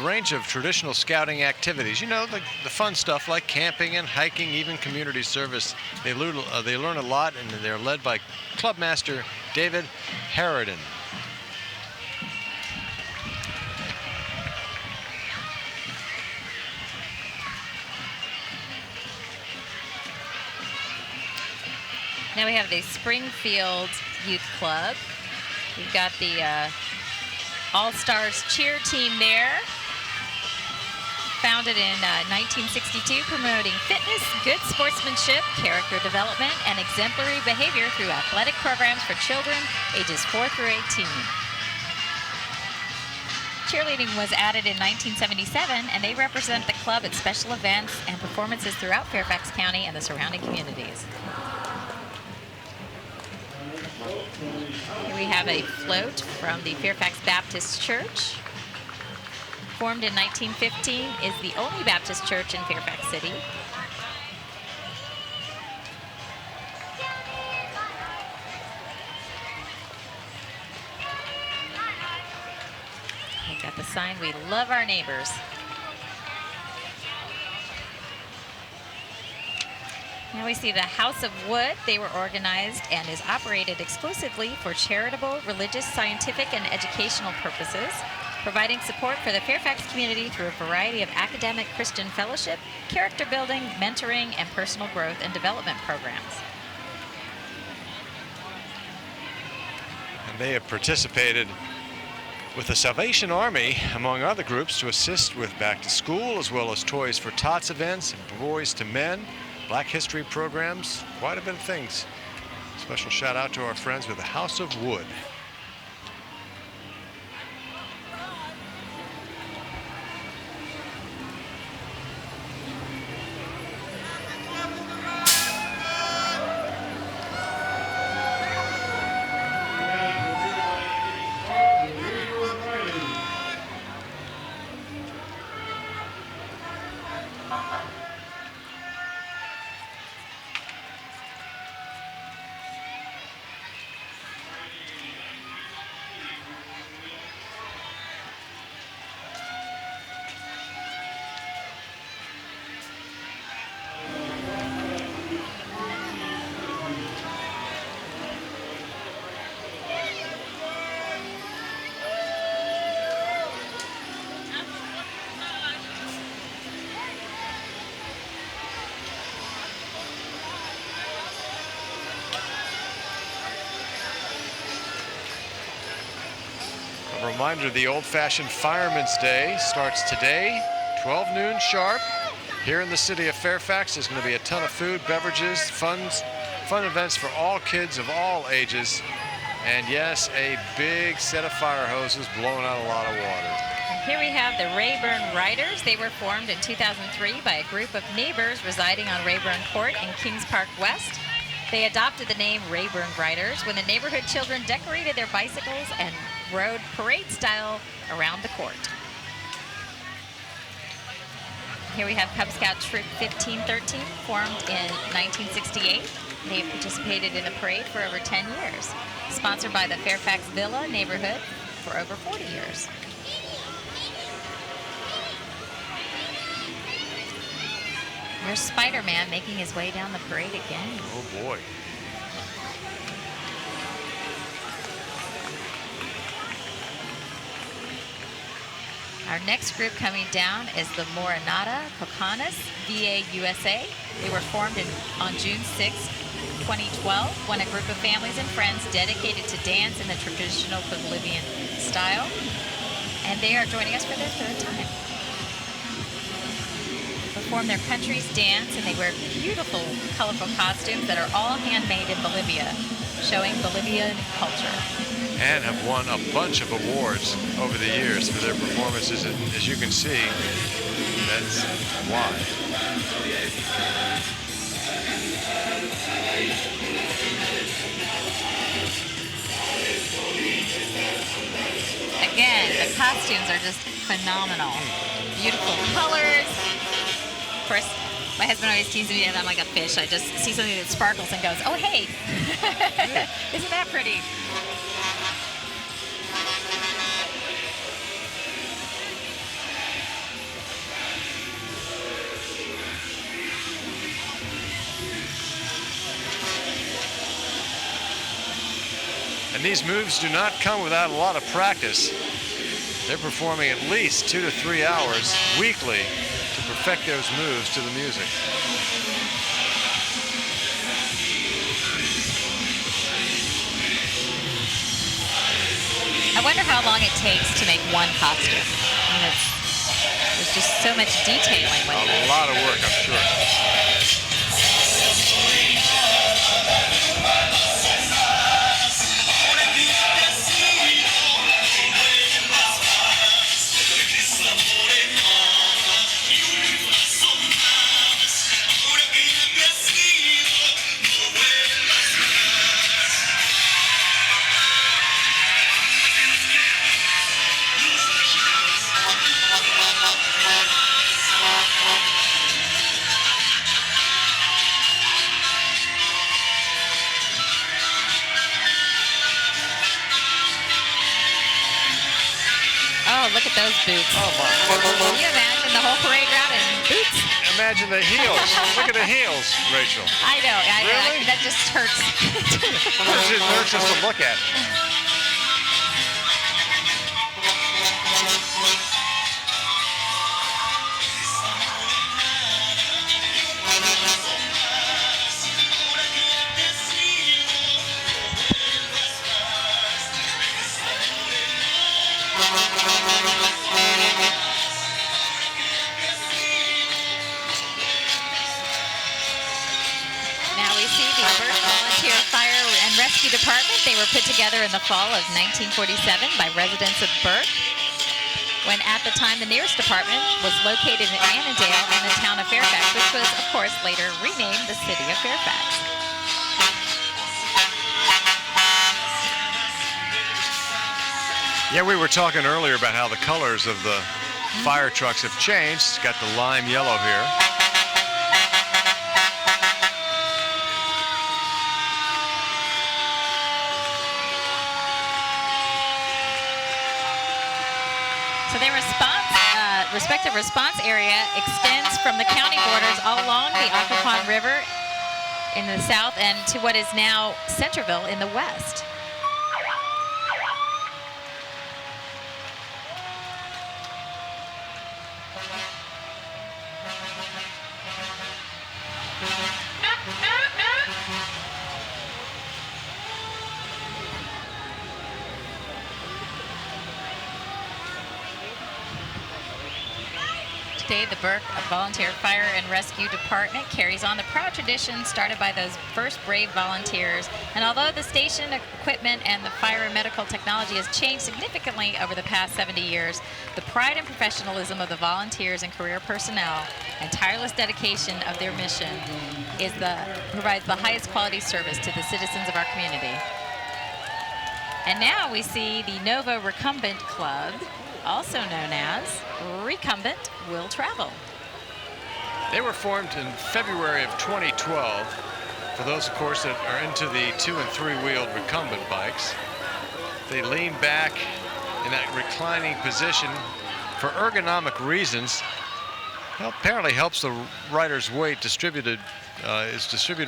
range of traditional scouting activities. You know, the fun stuff like camping and hiking, even community service. They learn a lot, and they're led by Club Master David Harridan. Now we have the Springfield Youth Club. We've got the All-Stars cheer team there. Founded in 1962, promoting fitness, good sportsmanship, character development, and exemplary behavior through athletic programs for children ages 4 through 18. Cheerleading was added in 1977, and they represent the club at special events and performances throughout Fairfax County and the surrounding communities. Here we have a float from the Fairfax Baptist Church. Formed in 1915, is the only Baptist church in Fairfax City. We've got the sign, "We love our neighbors." Now we see the House of Wood. They were organized and is operated exclusively for charitable, religious, scientific, and educational purposes, providing support for the Fairfax community through a variety of academic Christian fellowship, character building, mentoring, and personal growth and development programs. And they have participated with the Salvation Army, among other groups, to assist with back to school, as well as Toys for Tots events, Boys to Men, Black History programs, quite a bit of things. Special shout out to our friends with the House of Wood. A reminder, the old-fashioned Fireman's Day starts today, 12 noon sharp. Here in the city of Fairfax, there's going to be a ton of food, beverages, fun events for all kids of all ages. And yes, a big set of fire hoses blowing out a lot of water. Here we have the Rayburn Riders. They were formed in 2003 by a group of neighbors residing on Rayburn Court in Kings Park West. They adopted the name Rayburn Riders when the neighborhood children decorated their bicycles and rode parade style around the court. Here we have Cub Scout Troop 1513, formed in 1968. They have participated in the parade for over 10 years. Sponsored by the Fairfax Villa neighborhood for over 40 years. There's Spider-Man making his way down the parade again. Oh boy. Our next group coming down is the Morenata Cocanas VA USA. They were formed on June 6, 2012, when a group of families and friends dedicated to dance in the traditional Bolivian style. And they are joining us for their third time. They perform their country's dance, and they wear beautiful, colorful costumes that are all handmade in Bolivia. showing Bolivian culture. And have won a bunch of awards over the years for their performances. And as you can see, that's why. Again, the costumes are just phenomenal. Beautiful colors. Of course, my husband always teases me that I'm like a fish. I just see something that sparkles and goes, oh, hey. Isn't that pretty? And these moves do not come without a lot of practice. They're performing at least 2 to 3 hours weekly to perfect those moves to the music. I wonder how long it takes to make one costume. I mean, there's just so much detailing with it. A lot of work, I'm sure. Oh, look at those boots. Oh, my. Can you imagine the whole parade route in boots? Imagine the heels. Look at the heels, Rachel. I know. Really? That just hurts. It hurts just to look at. Now we see the Burke Volunteer Fire and Rescue Department. They were put together in the fall of 1947 by residents of Burke, when at the time the nearest department was located in Annandale in the town of Fairfax, which was, of course, later renamed the city of Fairfax. Yeah, we were talking earlier about how the colors of the fire trucks have changed. It's got the lime yellow here. So their respective response area extends from the county borders all along the Occoquan River in the south and to what is now Centerville in the west. Today, the Burke Volunteer Fire and Rescue Department carries on the proud tradition started by those first brave volunteers. And although the station equipment and the fire and medical technology has changed significantly over the past 70 years, the pride and professionalism of the volunteers and career personnel and tireless dedication of their mission provides the highest quality service to the citizens of our community. And now we see the Nova Recumbent Club, also known as Recumbent Will Travel. They were formed in February of 2012. For those, of course, that are into the 2- and 3-wheeled recumbent bikes, they lean back in that reclining position for ergonomic reasons. Well, apparently helps the rider's weight is distributed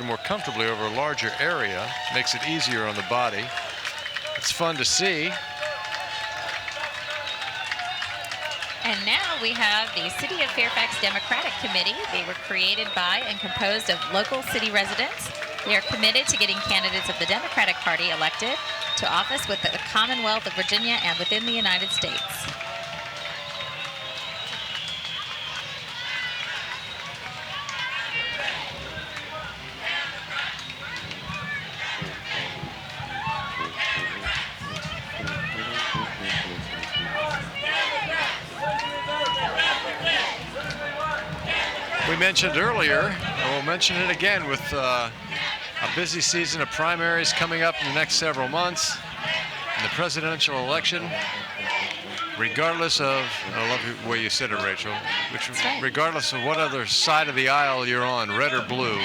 more comfortably over a larger area, makes it easier on the body. It's fun to see. And now we have the City of Fairfax Democratic Committee. They were created by and composed of local city residents. They are committed to getting candidates of the Democratic Party elected to office with the Commonwealth of Virginia and within the United States. we mentioned earlier, and we'll mention it again with a busy season of primaries coming up in the next several months. In the presidential election, regardless of, I love the way you said it, Rachel, regardless of what other side of the aisle you're on, red or blue,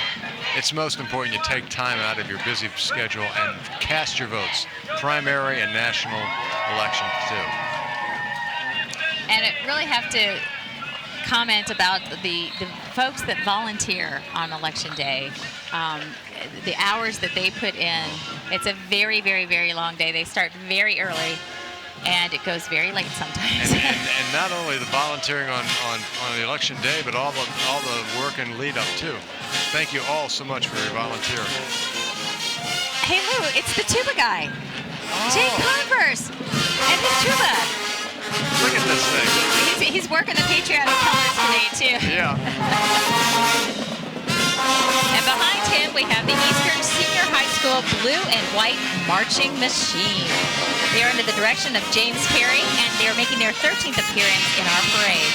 it's most important you take time out of your busy schedule and cast your votes, primary and national elections too. And I really have to comment about the folks that volunteer on election day, the hours that they put in. It's a very, very, very long day. They start very early, and it goes very late sometimes. And not only the volunteering on the election day, but all the work and lead up too. Thank you all so much for your volunteering. Hey Lou, it's the tuba guy, Jake Converse, and his tuba. Look at this thing. He's working the patriotic colors today too. Yeah. And behind him we have the Eastern Senior High School Blue and White Marching Machine. They are under the direction of James Carey, and they are making their 13th appearance in our parade.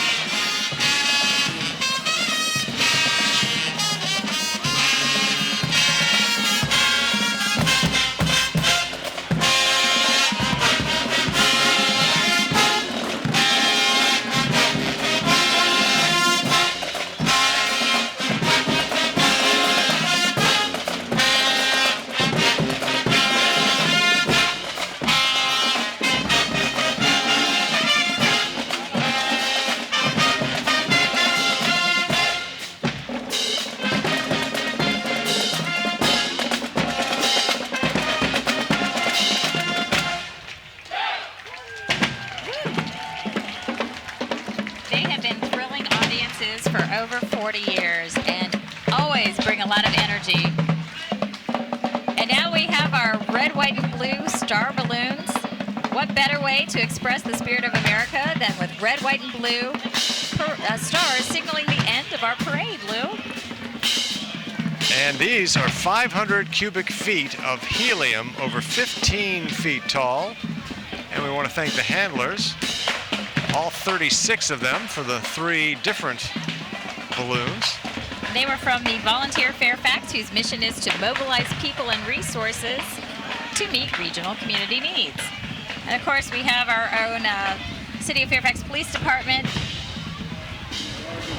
For over 40 years and always bring a lot of energy. And now we have our red, white, and blue star balloons. What better way to express the spirit of America than with red, white, and blue stars signaling the end of our parade, Lou? And these are 500 cubic feet of helium, over 15 feet tall. And we want to thank the handlers, all 36 of them, for the 3 different balloons. They were from the Volunteer Fairfax, whose mission is to mobilize people and resources to meet regional community needs. And of course, we have our own City of Fairfax Police Department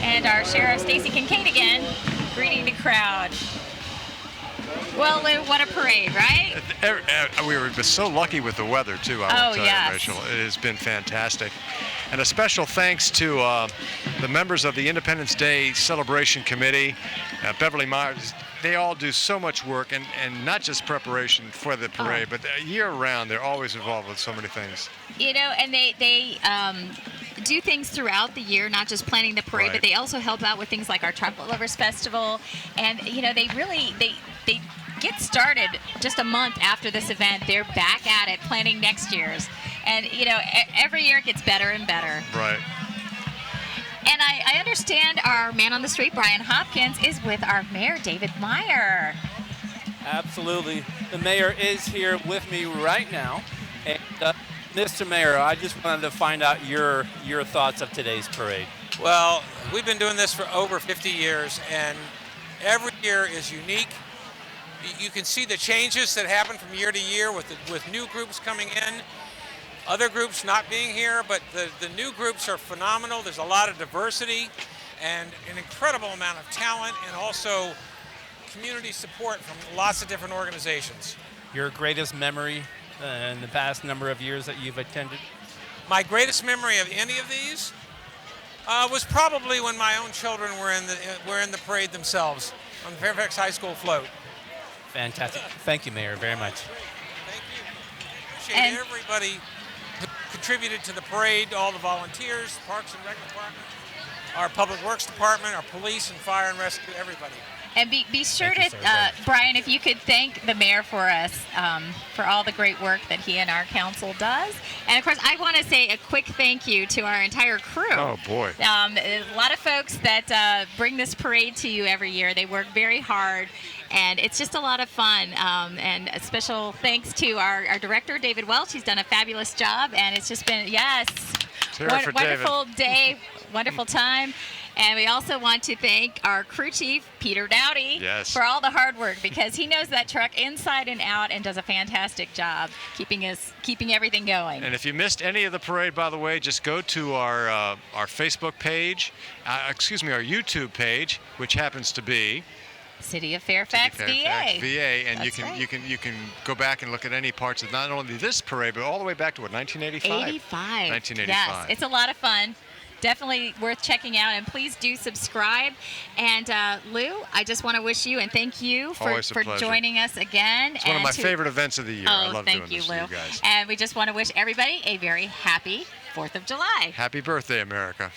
and our Sheriff Stacy Kincaid again, greeting the crowd. Well, Lou, what a parade, right? We were so lucky with the weather, too, I will tell yes. you, Rachel. It has been fantastic. And a special thanks to the members of the Independence Day Celebration Committee, Beverly Myers. They all do so much work, and not just preparation for the parade, but year-round, they're always involved with so many things. You know, and they do things throughout the year, not just planning the parade, Right. but they also help out with things like our Chocolate Lovers Festival. And, you know, they get started just a month after this event. They're back at it, planning next year's. And, you know, every year it gets better and better. Right. And I understand our man on the street, Brian Hopkins, is with our mayor, David Meyer. Absolutely. The mayor is here with me right now. And, Mr. Mayor, I just wanted to find out your thoughts of today's parade. Well, we've been doing this for over 50 years, and every year is unique. You can see the changes that happen from year to year with new groups coming in, other groups not being here, but the new groups are phenomenal. There's a lot of diversity and an incredible amount of talent, and also community support from lots of different organizations. Your greatest memory in the past number of years that you've attended? My greatest memory of any of these was probably when my own children were in the parade themselves on the Fairfax High School float. Fantastic. Thank you, Mayor, very much. Thank you. Appreciate everybody who contributed to the parade, all the volunteers, Parks and Rec Department, our Public Works Department, our police and fire and rescue, everybody. And be sure to, Brian, if you could thank the mayor for us for all the great work that he and our council does. And of course, I want to say a quick thank you to our entire crew. Oh, boy. A lot of folks that bring this parade to you every year. They work very hard, and it's just a lot of fun. And a special thanks to our director, David Welch. He's done a fabulous job, and it's just been, wonderful day, wonderful time. And we also want to thank our crew chief, Peter Dowdy, Yes. for all the hard work, because he knows that truck inside and out and does a fantastic job keeping everything going. And if you missed any of the parade, by the way, just go to our Facebook page, our YouTube page, which happens to be City of Fairfax, VA. VA, and That's you can go back and look at any parts of not only this parade, but all the way back to 1985. 1985. Yes, it's a lot of fun. Definitely worth checking out, and please do subscribe. And Lou, I just want to wish you and thank you for pleasure. joining us again. It's one of my favorite events of the year. I love doing thank you, this Lou. with you guys. And we just want to wish everybody a very happy 4th of July. Happy birthday, America.